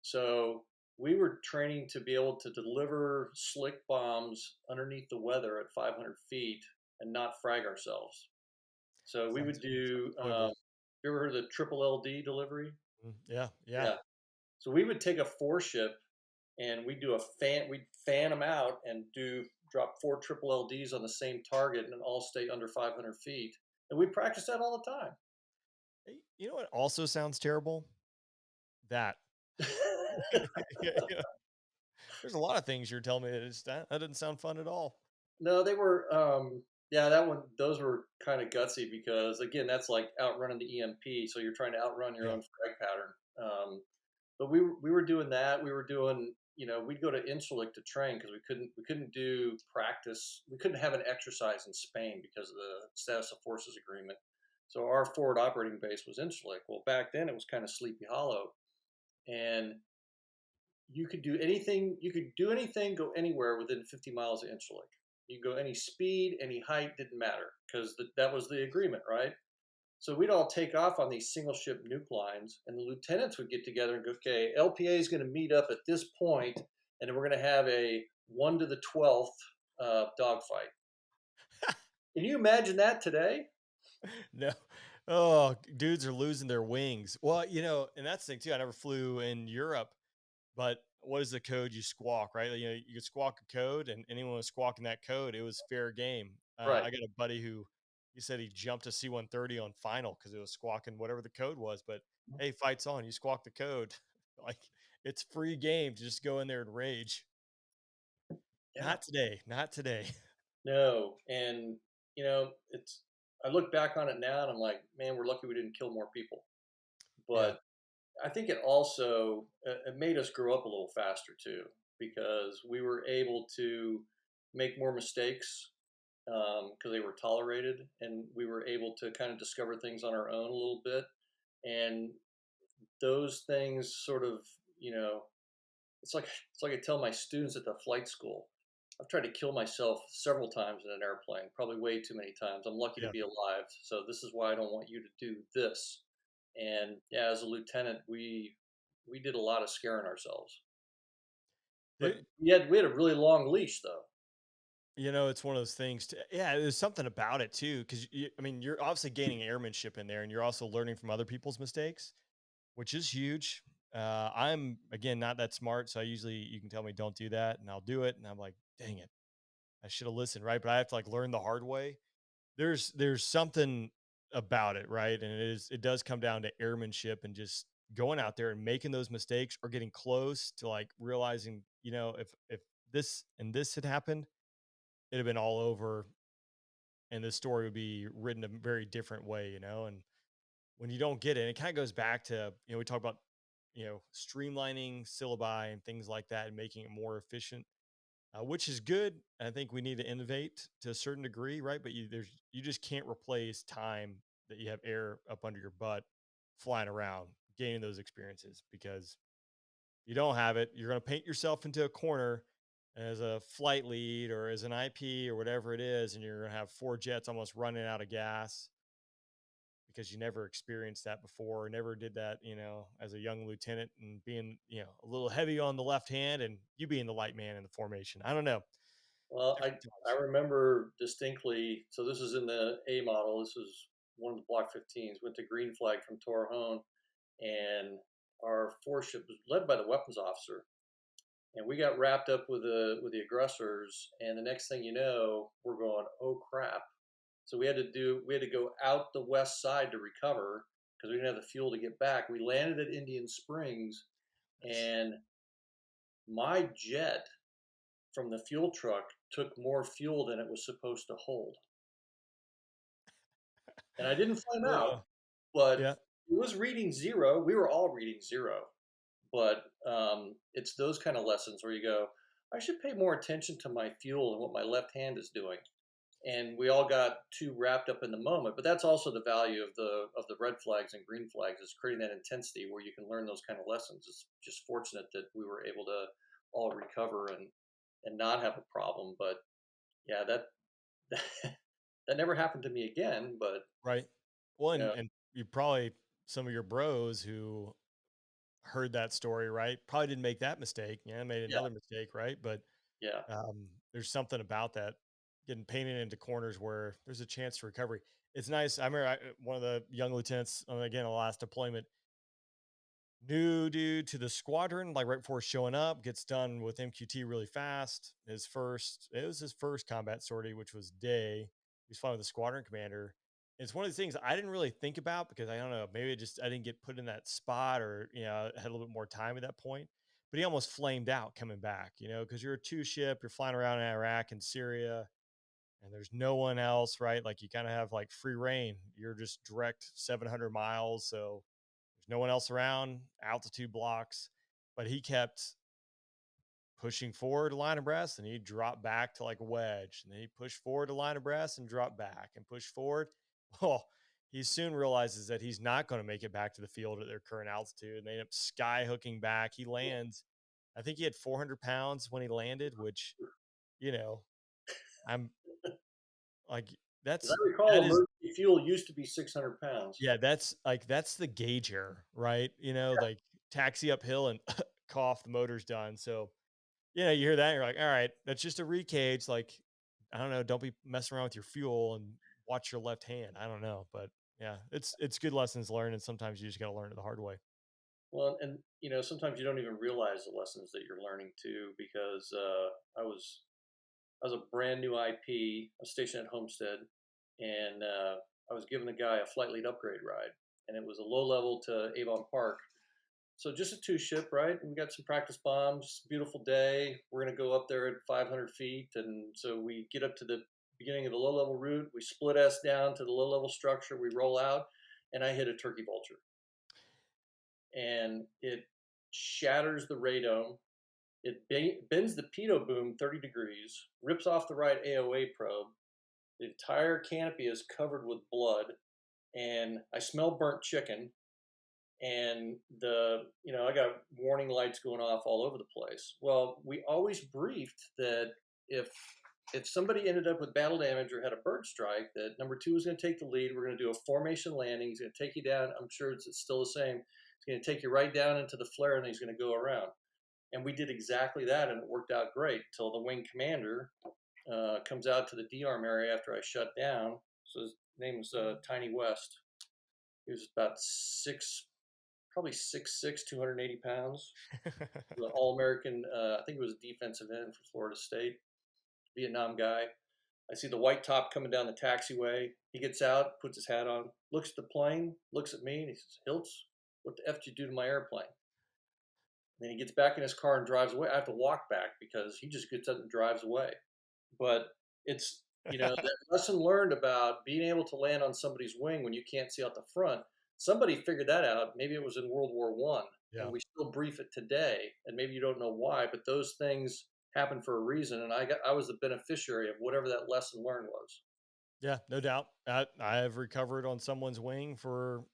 So we were training to be able to deliver slick bombs underneath the weather at 500 feet and not frag ourselves. So we would sounds do. enjoyable. You ever heard of the triple LD delivery? Yeah, yeah. Yeah. So we would take a four ship and we'd do a fan. We'd fan them out and drop four triple LDs on the same target and all stay under 500 feet. And we practice that all the Hey, you know what also sounds terrible? That. time. Yeah. There's a lot of things you're telling me that didn't sound fun at all. No, they were. Yeah, that one. Those were kind of gutsy because again, that's like outrunning the EMP. So you're trying to outrun your Yeah. own frag pattern. But we were doing that. We were doing we'd go to Incirlik to train because we couldn't do practice. We couldn't have an exercise in Spain because of the status of forces agreement. So our forward operating base was Incirlik. Well, back then it was kind of Sleepy Hollow, and you could do anything. You could do anything, go anywhere within 50 miles of Incirlik. You could go any speed, any height, didn't matter because that was the agreement, right? So we'd all take off on these single ship nuke lines, and the lieutenants would get together and go, okay, LPA is going to meet up at this point, and then we're going to have a 1 to the 12th dogfight. Can you imagine that today? No. Oh, dudes are losing their wings. Well, and that's the thing too. I never flew in Europe, but what is the code you squawk, right? You could squawk a code, and anyone was squawking that code, it was fair game. Right. I got a buddy who he said he jumped a C-130 on final because it was squawking whatever the code was. But hey, fight's on. You squawk the code, like it's free game to just go in there and rage. Yeah. Not today. Not today. No. And, it's, I look back on it now and I'm like, man, we're lucky we didn't kill more people. Yeah. But I think it also it made us grow up a little faster too, because we were able to make more mistakes because they were tolerated, and we were able to kind of discover things on our own a little bit. And those things sort of, it's like I tell my students at the flight school. I've tried to kill myself several times in an airplane, probably way too many times. I'm lucky to Yeah. be alive, so this is why I don't want you to do this. And yeah, as a lieutenant, we did a lot of scaring ourselves, but we had a really long leash though. It's one of those things. Yeah, there's something about it too, because I mean, you're obviously gaining airmanship in there, and you're also learning from other people's mistakes, which is huge. I'm again not that smart, so I usually you can tell me don't do that, and I'll do it, and I'm like, dang it, I should have listened, right? But I have to like learn the hard way. There's something about it, right? And it does come down to airmanship and just going out there and making those mistakes or getting close to like realizing, if this and this had happened, it'd have been all over, and this story would be written a very different way, and when you don't get it, it kind of goes back to, we talk about, streamlining syllabi and things like that and making it more efficient, which is good. I think we need to innovate to a certain degree, right? But you just can't replace time that you have air up under your butt flying around, gaining those experiences, because you don't have it, you're going to paint yourself into a corner as a flight lead or as an IP or whatever it is, and you're going to have four jets almost running out of gas because you never experienced that before, never did that, as a young lieutenant, and being, a little heavy on the left hand and you being the light man in the formation. I don't know. Well, I Different I times. remember distinctly. So this is in the A model. This was one of the Block 15s. Went to green flag from Torrejon, and our force ship was led by the weapons officer. And we got wrapped up with the aggressors. And the next thing you know, we're going, oh crap. So we had to go out the west side to recover because we didn't have the fuel to get back. We landed at Indian Springs, Nice. and my jet from the fuel truck took more fuel than it was supposed to hold. And I didn't flame out, Uh, but yeah. it was reading zero. We were all reading zero. But it's those kind of lessons where you go, I should pay more attention to my fuel and what my left hand is doing. And we all got too wrapped up in the moment. But that's also the value of the red flags and green flags, is creating that intensity where you can learn those kind of lessons. It's just fortunate that we were able to all recover and not have a problem. But yeah, that never happened to me again. But Right. Well, you know, and you probably, some of your bros who heard that story, right? Probably didn't make that mistake. Yeah, made yeah, another mistake, right? But yeah, there's something about that, getting painted into corners where there's a chance for recovery. It's nice. I remember one of the young lieutenants, again, the last deployment, new dude to the squadron, like right before showing up, gets done with MQT really fast. It was his first combat sortie, which was day. He's flying with the squadron commander. It's one of the things I didn't really think about because I don't know, maybe I didn't get put in that spot, or, had a little bit more time at that point. But he almost flamed out coming back, because you're a two ship, you're flying around in Iraq and Syria, and there's no one else, right? Like you kind of have like free reign. You're just direct 700 miles. So there's no one else around, altitude blocks, but he kept pushing forward to line abreast, and he'd drop back to like a wedge, and then he'd push forward to line abreast and drop back and push forward. Well, he soon realizes that he's not going to make it back to the field at their current altitude, and they end up sky hooking back. He lands. I think he had 400 pounds when he landed, which, you know, I'm like, As I that's recall, that is emergency fuel used to be 600 pounds. yeah, that's the gauger, right? Like taxi uphill and cough, the motor's done. So, you hear that, and you're like, all right, that's just a recage. Like, I don't know, don't be messing around with your fuel and watch your left hand. I don't know. But yeah, it's good lessons learned, and sometimes you just gotta learn it the hard way. Well, and sometimes you don't even realize the lessons that you're learning too, because I was a brand new IP. I was stationed at Homestead, and I was giving the guy a flight lead upgrade ride, and it was a low level to Avon Park. So just a two ship, right? We got some practice bombs. Beautiful day. We're gonna go up there at 500 feet, and so we get up to the beginning of the low level route. We split S down to the low level structure. We roll out, and I hit a turkey vulture, and it shatters the radome. It bends the pitot boom 30 degrees, rips off the right AOA probe. The entire canopy is covered with blood, and I smell burnt chicken. And I got warning lights going off all over the place. Well, we always briefed that if somebody ended up with battle damage or had a bird strike, that number two was going to take the lead. We're going to do a formation landing. He's going to take you down. I'm sure it's still the same. He's going to take you right down into the flare, and he's going to go around. And we did exactly that, and it worked out great until the wing commander comes out to the D-arm area after I shut down. So his name was Tiny West. He was about probably 6'6", 280 pounds. The All-American, I think it was a defensive end for Florida State, Vietnam guy. I see the white top coming down the taxiway. He gets out, puts his hat on, looks at the plane, looks at me, and he says, "Hilts, what the F did you do to my airplane?" Then he gets back in his car and drives away. I have to walk back because he just gets up and drives away. But it's, that lesson learned about being able to land on somebody's wing when you can't see out the front. Somebody figured that out. Maybe it was in World War One, Yeah. and we still brief it today. And maybe you don't know why, but those things happen for a reason. And I was the beneficiary of whatever that lesson learned was. Yeah, no doubt. I have recovered on someone's wing for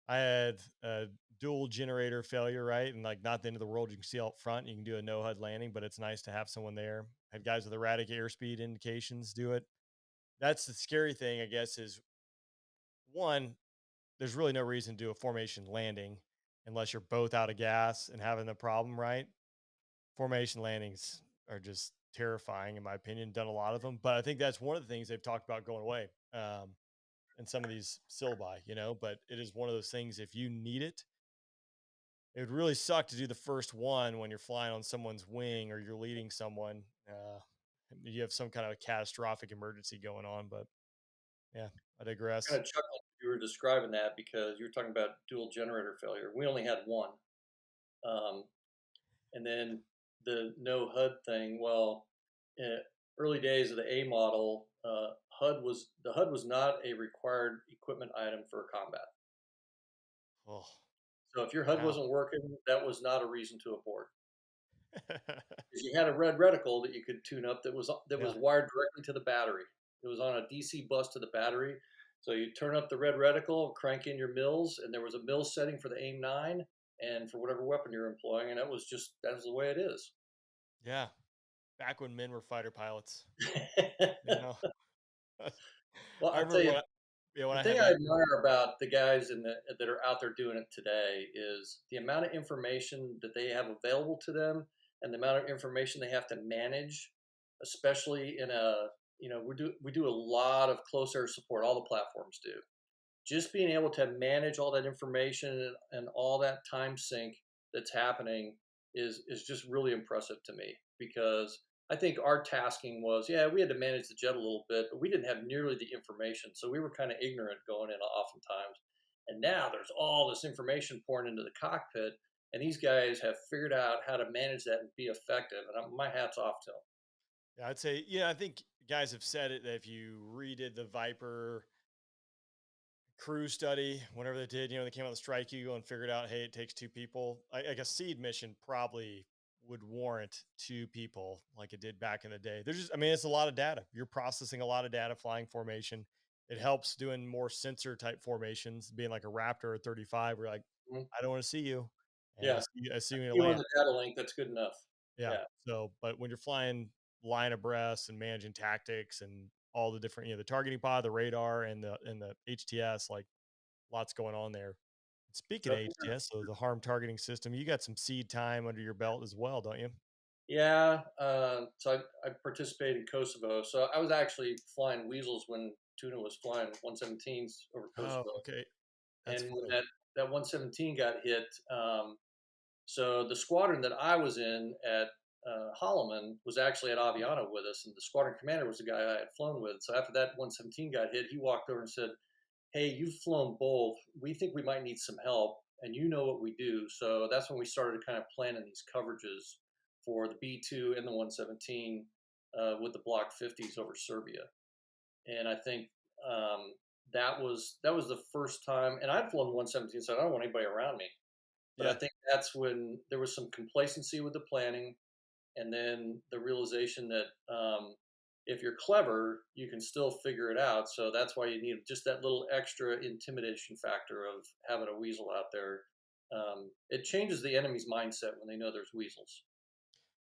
I had a dual generator failure, right? And like not the end of the world. You can see out front, you can do a no HUD landing, but it's nice to have someone there. Had guys with erratic airspeed indications do it. That's the scary thing, I guess, is one, there's really no reason to do a formation landing unless you're both out of gas and having the problem, right? Formation landings are just terrifying, in my opinion. Done a lot of them, but I think that's one of the things they've talked about going away. In some of these syllabi, but it is one of those things. If you need it, it would really suck to do the first one when you're flying on someone's wing or you're leading someone. You have some kind of a catastrophic emergency going on, but yeah, I Kind digress. of chuckled you were describing that because you were talking about dual generator failure. We only had one. Um, and then the no HUD thing. Well, early days of the A model, the HUD was not a required equipment item for combat. Oh, So if your HUD wow. wasn't working, that was not a reason to abort. Because you had a red reticle that you could tune up that was Yeah. wired directly to the battery. It was on a DC bus to the battery. So you turn up the red reticle, crank in your mills, and there was a mill setting for the AIM 9 and for whatever weapon you're employing, and that was the way it is. Yeah. Back when men were fighter pilots, you know, Well, I I'll tell remember you, when the I thing had I that. admire about the guys that are out there doing it today is the amount of information that they have available to them and the amount of information they have to manage, especially in we do a lot of close air support. All the platforms do. Just being able to manage all that information and all that time sync that's happening is just really impressive to me because I think our tasking was, yeah, we had to manage the jet a little bit, but we didn't have nearly the information. So we were kind of ignorant going in oftentimes. And now there's all this information pouring into the cockpit, and these guys have figured out how to manage that and be effective. And my hat's off to them. Yeah, I'd say, yeah, I think guys have said it that if you redid the Viper crew study, whenever they did, they came out of the strike eagle and figured out, hey, it takes two people. Like a seed mission probably would warrant two people like it did back in the day. There's just, I mean, it's a lot of data. You're processing a lot of data flying formation. It helps doing more sensor type formations, being like a Raptor or 35. We're like, Mhm. I don't want to see you. And Yeah. I see you when you You on land. the data link, that's good enough. Yeah. Yeah. So, but when you're flying line abreast and managing tactics and all the different, the targeting pod, the radar, and the HTS, like lots going on there. Speaking So of HTS, so the harm targeting system, you got some seed time under your belt as well, don't you? yeah, so I participated in Kosovo. So I was actually flying Weasels when Tuna was flying 117s over Oh, Kosovo. okay. That's And when funny. that 117 got hit, so the squadron that I was in at Holloman was actually at Aviano with us, and the squadron commander was the guy I had flown with. So after that 117 got hit, he walked over and said, "Hey, you've flown both. We think we might need some help, and you know what we do." So that's when we started kind of planning these coverages for the B2 and the 117 with the Block 50s over Serbia. And I think that was the first time. And I'd flown 117, so I don't want anybody around me. But I Yeah. think that's when there was some complacency with the planning, and then the realization that if you're clever, you can still figure it out. So that's why you need just that little extra intimidation factor of having a weasel out there. It changes the enemy's mindset when they know there's weasels.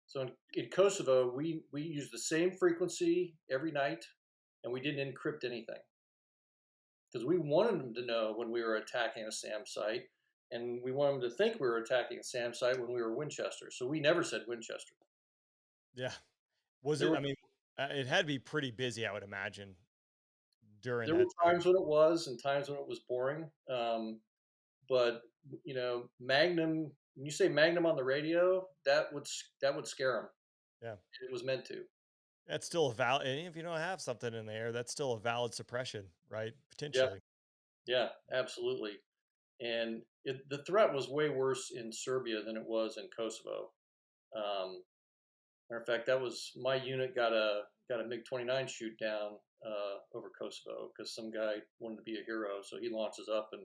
So in Kosovo, we used the same frequency every night, and we didn't encrypt anything because we wanted them to know when we were attacking a SAM site, and we wanted them to think we were attacking a SAM site when we were Winchester. So we never said Winchester. Yeah. Was There it, were I mean, it had to be pretty busy, I would imagine, during there were that time. times when it was, and times when it was boring. But Magnum. When you say Magnum on the radio, that would scare them. Yeah. It was meant to. That's still a valid, and if you don't have something in there, that's still a valid suppression, right? Yeah, Potentially. yeah, absolutely. And the threat was way worse in Serbia than it was in Kosovo. Um, Matter of fact, that was my unit got a MiG 29 shoot down over Kosovo because some guy wanted to be a hero, so he launches up, and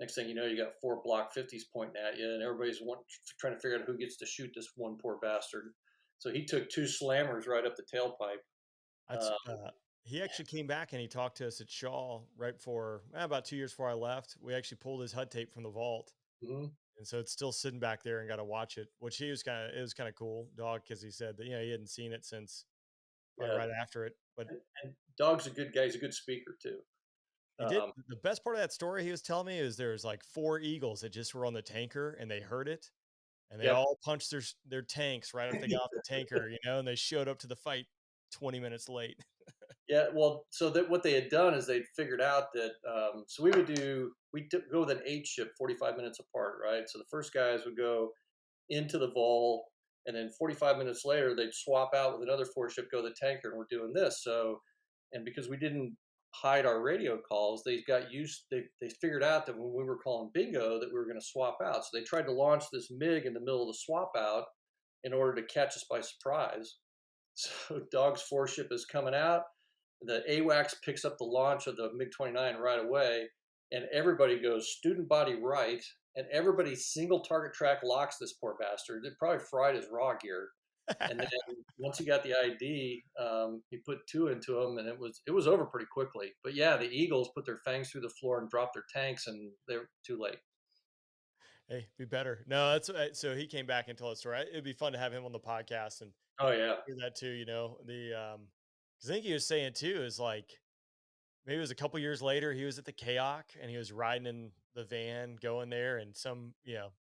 next thing you know, you got four Block 50s pointing at you, and trying to figure out who gets to shoot this one poor bastard. So he took two slammers right up the tailpipe. That's he actually came back and he talked to us at Shaw right before about 2 years before I left. We actually pulled his HUD tape from the vault. Mhm. And so it's still sitting back there and got to watch it, which he was kind of, it was kind of cool, dog, because he said that, he hadn't seen it since probably Yeah, right after it. But and Dog's a good guy. He's a good speaker too. he did, Um, the best part of that story he was telling me is there's like four Eagles that just were on the tanker and they heard it and they yep. all punched their tanks right after they got off the tanker, and they showed up to the fight 20 minutes late. Yeah, well, so that what they had done is they'd figured out that so go with an eight ship 45 minutes apart, right? So the first guys would go into the vol, and then 45 minutes later they'd swap out with another four ship, go to the tanker, and we're doing this. So, and because we didn't hide our radio calls, they figured out that when we were calling bingo that we were going to swap out. So they tried to launch this MiG in the middle of the swap out in order to catch us by surprise. So Dog's four ship is coming out. The AWACS picks up the launch of the MiG 29 right away, and everybody goes student body right, and everybody single target track locks this poor bastard. It probably fried his raw gear. And then once he got the ID, he put two into him, and it was over pretty quickly. But yeah, the Eagles put their fangs through the floor and dropped their tanks, and they're too late. Hey, be better. No, that's so he came back and told us story. It'd be fun to have him on the podcast and Oh yeah, hear that too. Because I think he was saying too is like maybe it was a couple years later he was at the KAOC and he was riding in the van going there and some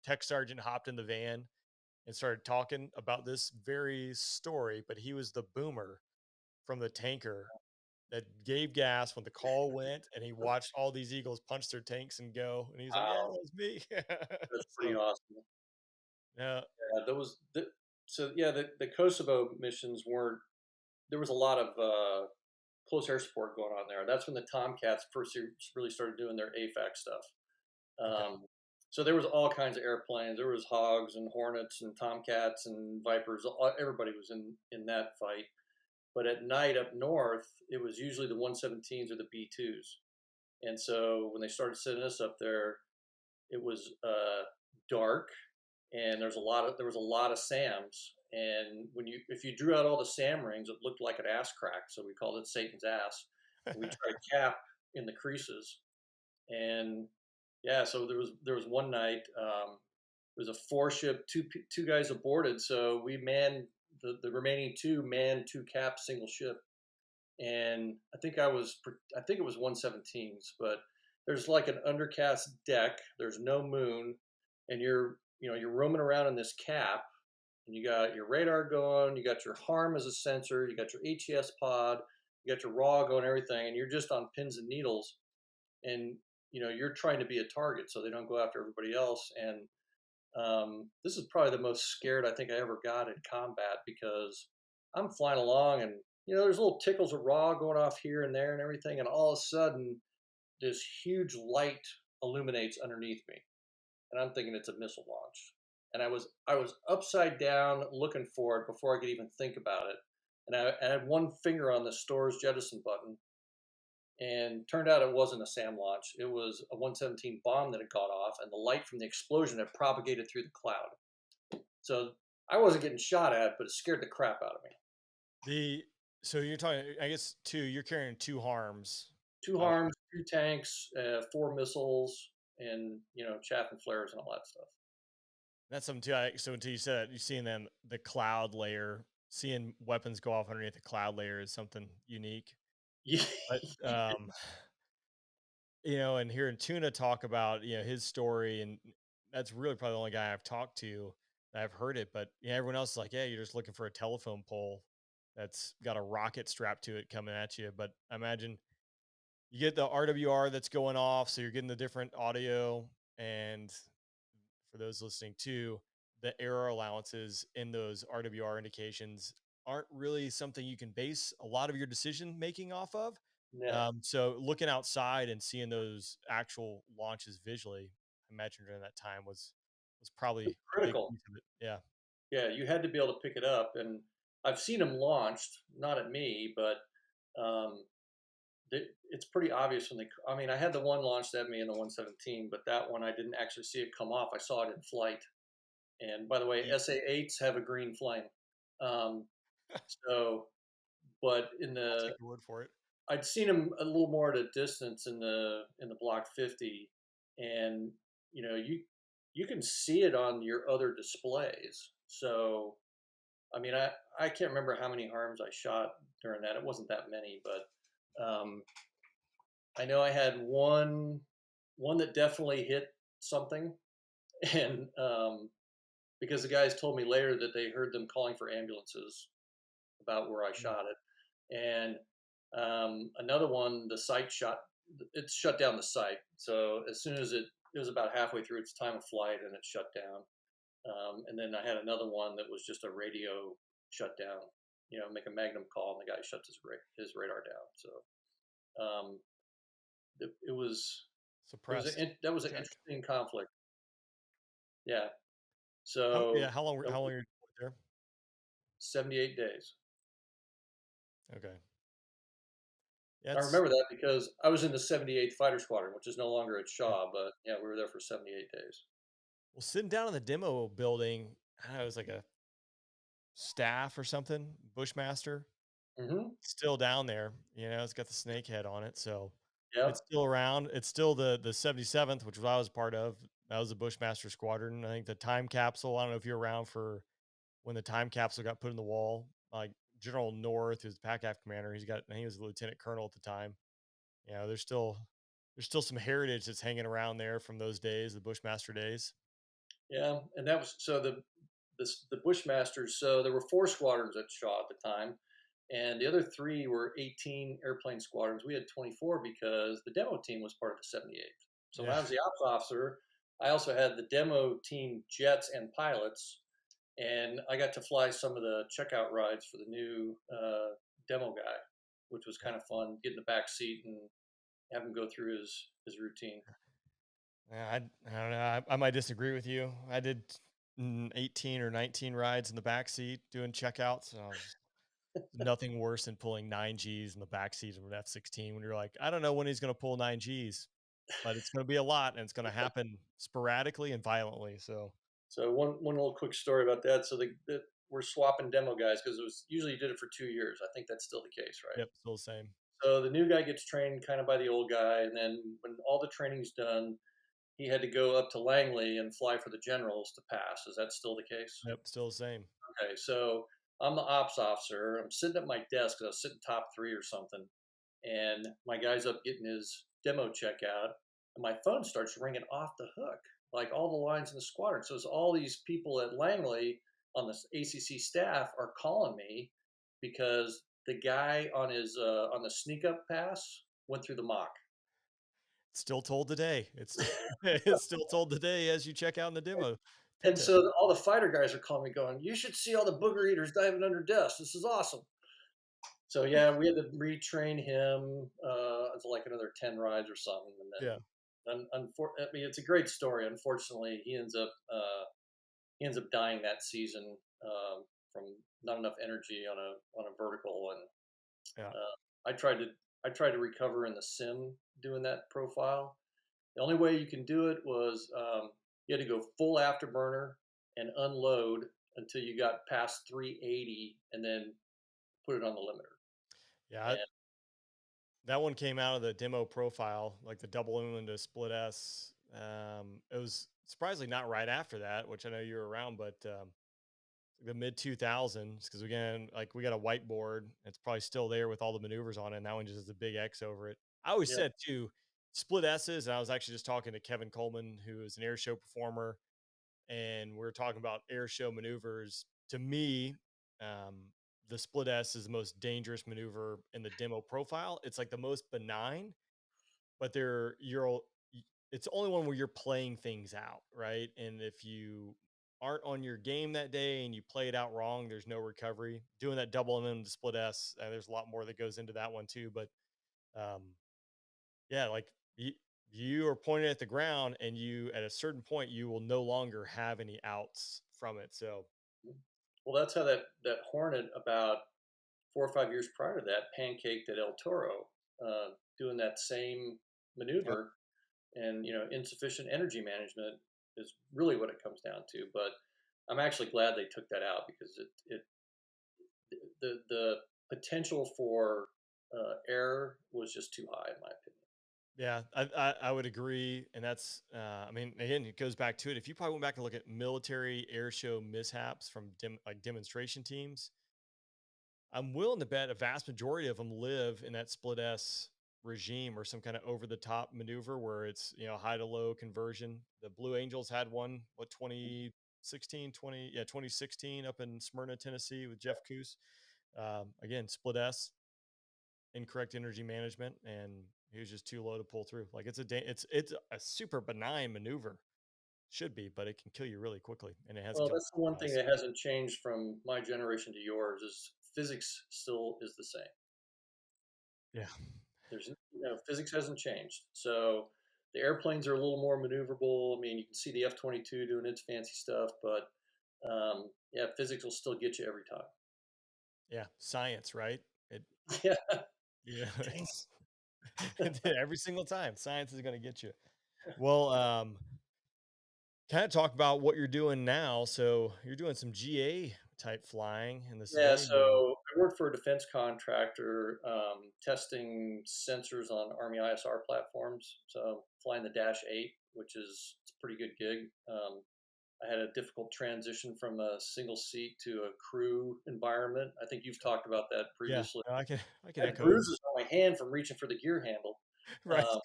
tech sergeant hopped in the van and started talking about this very story, but he was the boomer from the tanker that gave gas when the call went and he watched all these Eagles punch their tanks and go and he's like, yeah, that wow, was me. that's pretty So awesome. yeah. Yeah, so yeah, the Kosovo missions weren't. There was a lot of close air support going on there. That's when the Tomcats first really started doing their AFAC stuff. Okay. So there was all kinds of airplanes. There was Hogs and Hornets and Tomcats and Vipers. Everybody was in that fight. But at night up north, it was usually the 117s or the B2s. And so when they started sending us up there, it was dark. and there was a lot of SAMs. And if you drew out all the SAM rings, it looked like an ass crack. So we called it Satan's ass. And we tried to cap in the creases. And yeah, so there was one night. It was a four ship, two guys aborted. So we manned the remaining two manned two caps, single ship. And I think it was 117s, but there's like an undercast deck. There's no moon, and you're roaming around in this cap, and you got your radar going, you got your harm as a sensor, you got your HES pod, you got your raw going, everything, and you're just on pins and needles, and you're trying to be a target so they don't go after everybody else. And this is probably the most scared I think I ever got in combat, because I'm flying along, and there's little tickles of raw going off here and there and everything, and all of a sudden this huge light illuminates underneath me, and I'm thinking it's a missile launch. And I was upside down looking for it before I could even think about it, and I had one finger on the stores jettison button, and turned out it wasn't a SAM launch. It was a 117 bomb that had got off, and the light from the explosion had propagated through the cloud. So I wasn't getting shot at, but it scared the crap out of me. The so you're talking, I guess, two. You're carrying two harms. Two Uh, harms, two tanks, four missiles, and chaff and flares and all that stuff. that's something too. So until you said it, you seeing then the cloud layer, seeing weapons go off underneath the cloud layer is something unique. Yeah, But and hearing Tuna talk about his story, and that's really probably the only guy I've talked to that I've heard it. But everyone else is like, yeah, you're just looking for a telephone pole that's got a rocket strapped to it coming at you. But I imagine you get the RWR that's going off, so you're getting the different audio. And for those listening too, the error allowances in those RWR indications aren't really something you can base a lot of your decision making off of. no, So looking outside and seeing those actual launches visually, I imagine during that time was probably a big critical. piece of it. Yeah. Yeah, you had to be able to pick it up, and I've seen them launched, not at me, but um, it's pretty obvious when they. I mean, I had the one launched at me in the 117, but that one I didn't actually see it come off. I saw it in flight. And by the way, Ye- SA8s have a green flame. Um, so, but I'll take your word for it. I'd seen them a little more at a distance in the Block 50, and you can see it on your other displays. So, I mean, I can't remember how many harms I shot during that. It wasn't that many, but I know I had one that definitely hit something, and because the guys told me later that they heard them calling for ambulances about where I Mm. shot it. And another one, the site it shut down the site. So as soon as it was about halfway through its time of flight, and it shut down. And then I had another one that was just a radio shutdown. Make a Magnum call, and the guy shuts his radar down. So um, it was Suppressed. that was an Check. interesting conflict. Yeah. Yeah. So How long were you there? 78 days. Okay. I That's remember that because I was in the 78th Fighter Squadron, which is no longer at Shaw, but yeah, we were there for 78 days. well, sitting down in the demo building, I don't know, it was like a staff or something, Bushmaster, Hmm. still down there. It's got the snake head on it, so it's Yep. still around. It's still the 77th, which was I was a part of. That was the Bushmaster Squadron. I think the time capsule. I don't know if you're around for when the time capsule got put in the wall. Like General North, who's the PACAF commander, I think he was a lieutenant colonel at the time. There's still some heritage that's hanging around there from those days, the Bushmaster days. Yeah, and that was so the Bushmasters. So there were four squadrons at Shaw at the time, and the other three were 18 airplane squadrons. We had 24 because the demo team was part of the 78th. So when Yeah. I was the ops officer, I also had the demo team jets and pilots, and I got to fly some of the checkout rides for the new demo guy, which was kind of fun. Get in the back seat and have him go through his routine. Yeah, I don't know. I might disagree with you. I did 18 or 19 rides in the back seat doing checkouts. And nothing worse than pulling 9Gs in the back seat of an F-16 when you're like, I don't know when he's going to pull 9Gs, but it's going to be a lot and it's going to happen sporadically and violently. So, So one little quick story about that. So we're swapping demo guys because it was usually you did it for 2 years. I think that's still the case, right? Yep, still the same. So the new guy gets trained kind of by the old guy, and then when all the training's done, he had to go up to Langley and fly for the generals to pass. Is that still the case? Yep, still the same. Okay, so I'm the ops officer. I'm sitting at my desk because I was sitting top three or something, and my guy's up getting his demo check out, and my phone starts ringing off the hook, like all the lines in the squadron. So it's all these people at Langley on the ACC staff are calling me because the guy on the sneak up pass went through the mock. Still told today. It's it's still told today as you check out in the demo pit And test. so all the fighter guys are calling me, going, "You should see all the booger eaters diving under desks. This is awesome." So yeah, we had to retrain him. It's like another 10 rides or something, and Yeah. I mean, it's a great story. Unfortunately, he ends up dying that season from not enough energy on a vertical, and Yeah. I tried to I tried to recover in the sim doing that profile. The only way you can do it was you had to go full afterburner and unload until you got past 380, and then put it on the limiter. Yeah. And That one came out of the demo profile, like the double into split S. It was surprisingly not right after that, which I know you were around, but the mid 2000s, because again, like we got a whiteboard, it's probably still there with all the maneuvers on it. And that one just has a big X over it. I always yeah, said too, split S's. And I was actually just talking to Kevin Coleman, who is an air show performer, and we are talking about air show maneuvers. To me, um, the split S is the most dangerous maneuver in the demo profile. It's like the most benign, but it's the only one where you're playing things out, right? And if you aren't on your game that day and you play it out wrong, there's no recovery. Doing that double M to split S, there's a lot more that goes into that one too. But um, yeah, like you are pointed at the ground, and you at a certain point you will no longer have any outs from it. So well, that's how that Hornet about 4 or 5 years prior to that pancaked at El Toro, doing that same yep. maneuver, and insufficient energy management is really what it comes down to. But I'm actually glad they took that out because it the potential for error was just too high in my opinion. Yeah, I would agree, and that's I mean, again, it goes back to it. If you probably went back and look at military air show mishaps from like demonstration teams, I'm willing to bet a vast majority of them live in that split S regime or some kind of over the top maneuver where it's high to low conversion. The Blue Angels had one, what 2016, 2016 up in Smyrna, Tennessee with Jeff Coos. Again, split S, incorrect energy management, and he was just too low to pull through. Like it's a super benign maneuver, should be, but it can kill you really quickly, and it has Well, killed that's the one thing guys. that hasn't changed from my generation to yours is physics still is the same. Yeah, There's physics hasn't changed. So the airplanes are a little more maneuverable. I mean, you can see the F-22 doing its fancy stuff, but yeah, physics will still get you every time. yeah, science, right? It Yeah. yeah, Dang. it's every single time science is going to get you. Well, kind of talk about what you're doing now. So you're doing some GA type flying in the Yeah, civilian world. so I work for a defense contractor testing sensors on Army ISR platforms. So I'm flying the Dash 8, which is it's a pretty good gig. I had a difficult transition from a single seat to a crew environment. I think you've talked about that Yeah, previously. no, I can I had echo. bruises on my hand from reaching for the gear handle. Right. Uh,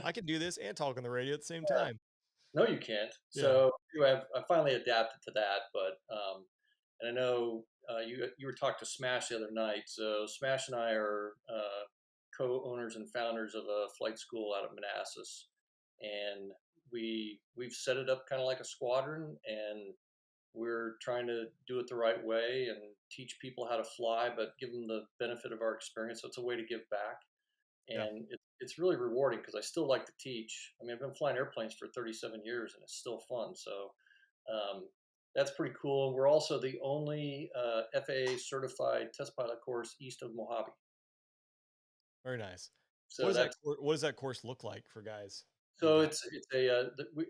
I can do this and talk on the radio at the same time. no, you can't. Yeah. So anyway, I finally adapted to that, but and I know you were talking to Smash the other night. So Smash and I are co-owners and founders of a flight school out of Manassas, and we've set it up kind of like a squadron, and we're trying to do it the right way and teach people how to fly, but give them the benefit of our experience. So it's a way to give back, Yeah. and it's really rewarding because I still like to teach. I mean, I've been flying airplanes for 37 years, and it's still fun. So um, that's pretty cool. We're also the only FAA certified test pilot course east of Mojave. Very nice. So that's What does that course look like for guys? You So got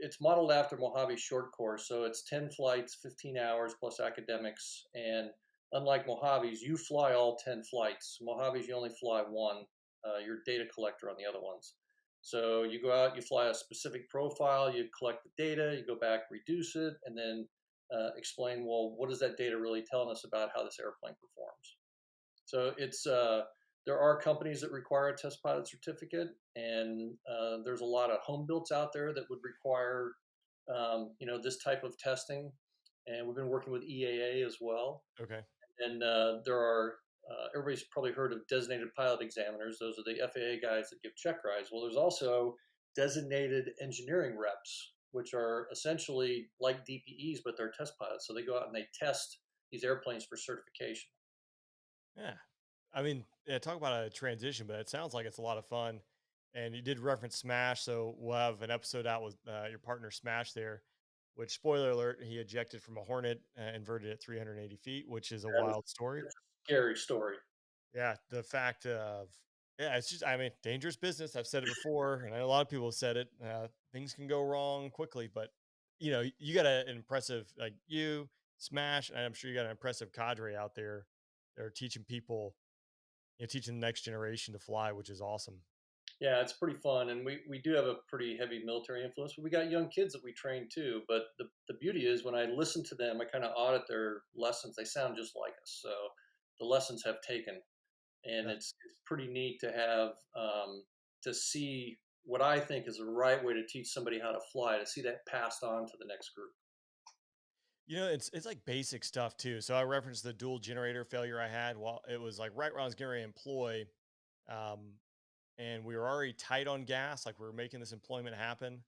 it's modeled after Mojave's short course. So it's 10 flights, 15 hours plus academics. And unlike Mojave's, you fly all 10 flights. Mojave's you only fly one. You're data collector on the other ones. So you go out, you fly a specific profile, you collect the data, you go back, reduce it, and then explain, well, what is that data really telling us about how this airplane performs? So there are companies that require a test pilot certificate, and there's a lot of home builds out there that would require this type of testing. And we've been working with EAA as well. okay. And there are everybody's probably heard of designated pilot examiners. Those are the FAA guys that give check rides. Well, there's also designated engineering reps, which are essentially like DPEs, but they're test pilots. So they go out and they test these airplanes for certification. Yeah. I mean, yeah, talk about a transition, but it sounds like it's a lot of fun. And you did reference Smash, so we'll have an episode out with your partner Smash there. Which, spoiler alert, he ejected from a Hornet, inverted at 380 feet, which is a That is wild story. it's a scary story. Yeah, the fact of yeah, it's just I mean, dangerous business. I've said it before, and I know a lot of people have said it. Things can go wrong quickly, but you got an impressive like you Smash, and I'm sure you got an impressive cadre out there that are teaching people, teaching the next generation to fly, which is awesome. Yeah, it's pretty fun, and we do have a pretty heavy military influence, but we got young kids that we train too. But the beauty is when I listen to them, I kind of audit their lessons. They sound just like us, so the lessons have taken, and Yeah. it's pretty neat to have to see what I think is the right way to teach somebody how to fly, to see that passed on to the next group. It's like basic stuff too. So I referenced the dual generator failure I had while it was like right when I was getting ready to employ. Um, and we were already tight on gas, like we were making this employment happen.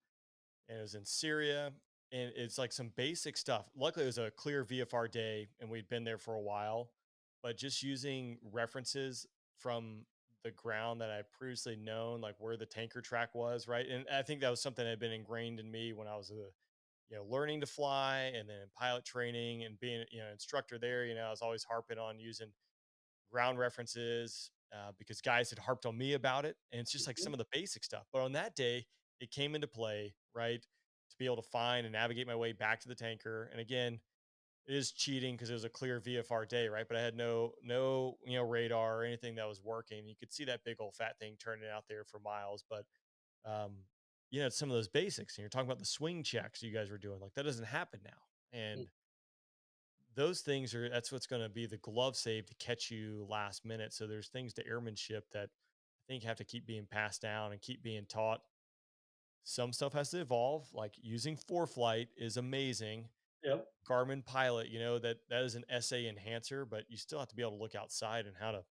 And it was in Syria. And it's like some basic stuff. Luckily, it was a clear VFR day, and we'd been there for a while. But just using references from the ground that I previously known, like where the tanker track was, right? And I think that was something that had been ingrained in me when I was learning to fly, and then in pilot training and being instructor there. I was always harping on using ground references because guys had harped on me about it. And it's just like Mhm. some of the basic stuff. But on that day, it came into play, right? To be able to find and navigate my way back to the tanker. And again, it is cheating because it was a clear VFR day, right? But I had no radar or anything that was working. You could see that big old fat thing turning out there for miles. But um, it's some of those basics. And you're talking about the swing checks you guys were doing. Like that doesn't happen now. And those things that's what's going to be the glove save to catch you last minute. So there's things to airmanship that I think have to keep being passed down and keep being taught. Some stuff has to evolve, like using ForeFlight is amazing. Yep. Garmin Pilot, that is an SA enhancer, but you still have to be able to look outside and how to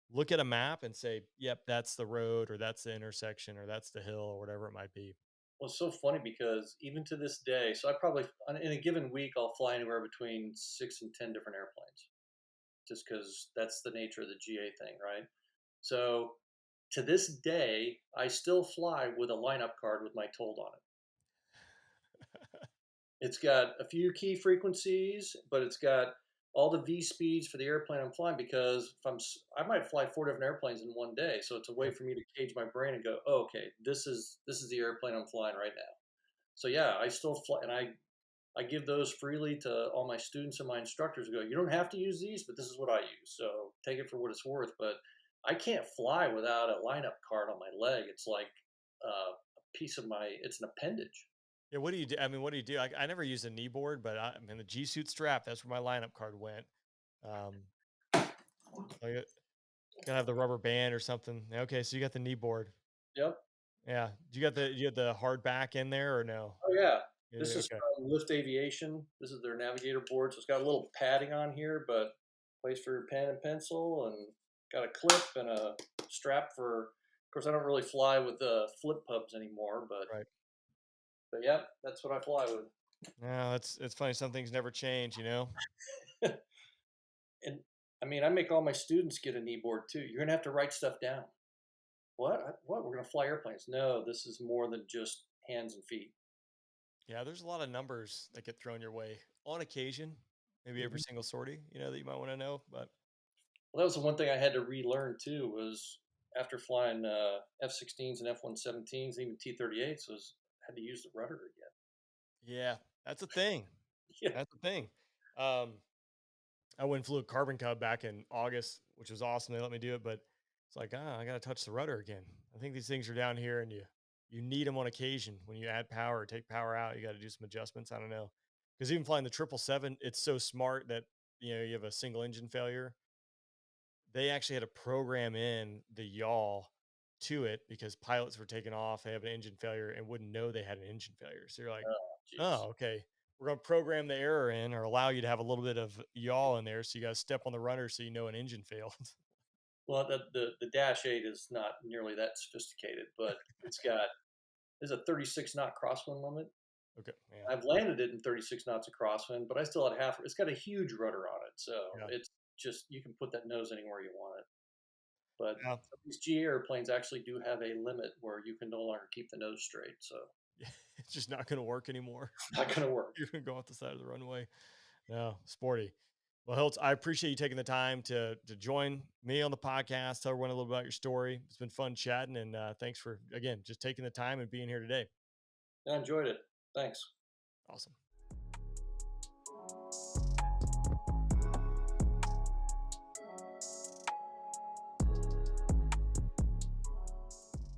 look at a map and say, yep, that's the road or that's the intersection or that's the hill or whatever it might be. Well, it's so funny because even to this day, so in a given week I'll fly anywhere between 6 and 10 different airplanes, just because that's the nature of the GA thing, right? So to this day, I still fly with a lineup card with my told on it. It's got a few key frequencies, but it's got all the V speeds for the airplane I'm flying because I might fly 4 different airplanes in one day, so it's a way Yep. for me to cage my brain and go, oh, okay, this is the airplane I'm flying right now. So yeah, I still fly, and I give those freely to all my students and my instructors. Go, you don't have to use these, but this is what I use. So take it for what it's worth. But I can't fly without a lineup card on my leg. It's like a piece of my. It's an appendage. Yeah, what do you do? I mean, what do you do? I never used a knee board, but I mean the G suit strap. That's where my lineup card went. Um, I gotta have the rubber band or something. Okay, so you got the knee board. Yep. Yeah. Do you have the hard back in there or no? Oh yeah. This Yeah, is okay. from Lift Aviation. This is their navigator board. So it's got a little padding on here, but place for your pen and pencil, and got a clip and a strap for. Of course, I don't really fly with the flip pubs anymore, but Right. yeah, that's what I fly with. No, it's funny. Some things never change. And I mean, I make all my students get a knee board too. You're gonna have to write stuff down. What? What? We're gonna fly airplanes? No, this is more than just hands and feet. Yeah, there's a lot of numbers that get thrown your way on occasion. Maybe every Mhm. single sortie, that you might want to know. But Well, that was the one thing I had to relearn too. Was after flying F-16s and F-117s, even T-38s, was had to use the rudder again. Yeah, that's a thing. Yeah. That's the thing. Um, I went and flew a Carbon Cub back in August, which was awesome. They let me do it, but it's like, I got to touch the rudder again. I think these things are down here, and you need them on occasion. When you add power or take power out, you got to do some adjustments. I don't know, because even flying the 777, it's so smart that you have a single engine failure. They actually had to program in the yaw to it because pilots were taking off, they have an engine failure and wouldn't know they had an engine failure. So you're like, Oh, jeez. oh, okay. We're going to program the error in or allow you to have a little bit of yaw in there. So you got to step on the runner so you know an engine failed. Well, the Dash 8 is not nearly that sophisticated, but there's a 36 knot crosswind limit. Okay. Yeah. I've landed it in 36 knots of crosswind, but I still had half. It's got a huge rudder on it, so Yeah. it's just you can put that nose anywhere you want it. But Yeah. these GA airplanes actually do have a limit where you can no longer keep the nose straight, so Yeah. It's just not going to work anymore. not going to work. You're going to go off the side of the runway. No, sporty. Well, Hilts, I appreciate you taking the time to join me on the podcast, tell everyone a little about your story. It's been fun chatting, and thanks for again just taking the time and being here today. I enjoyed it. Thanks. Awesome.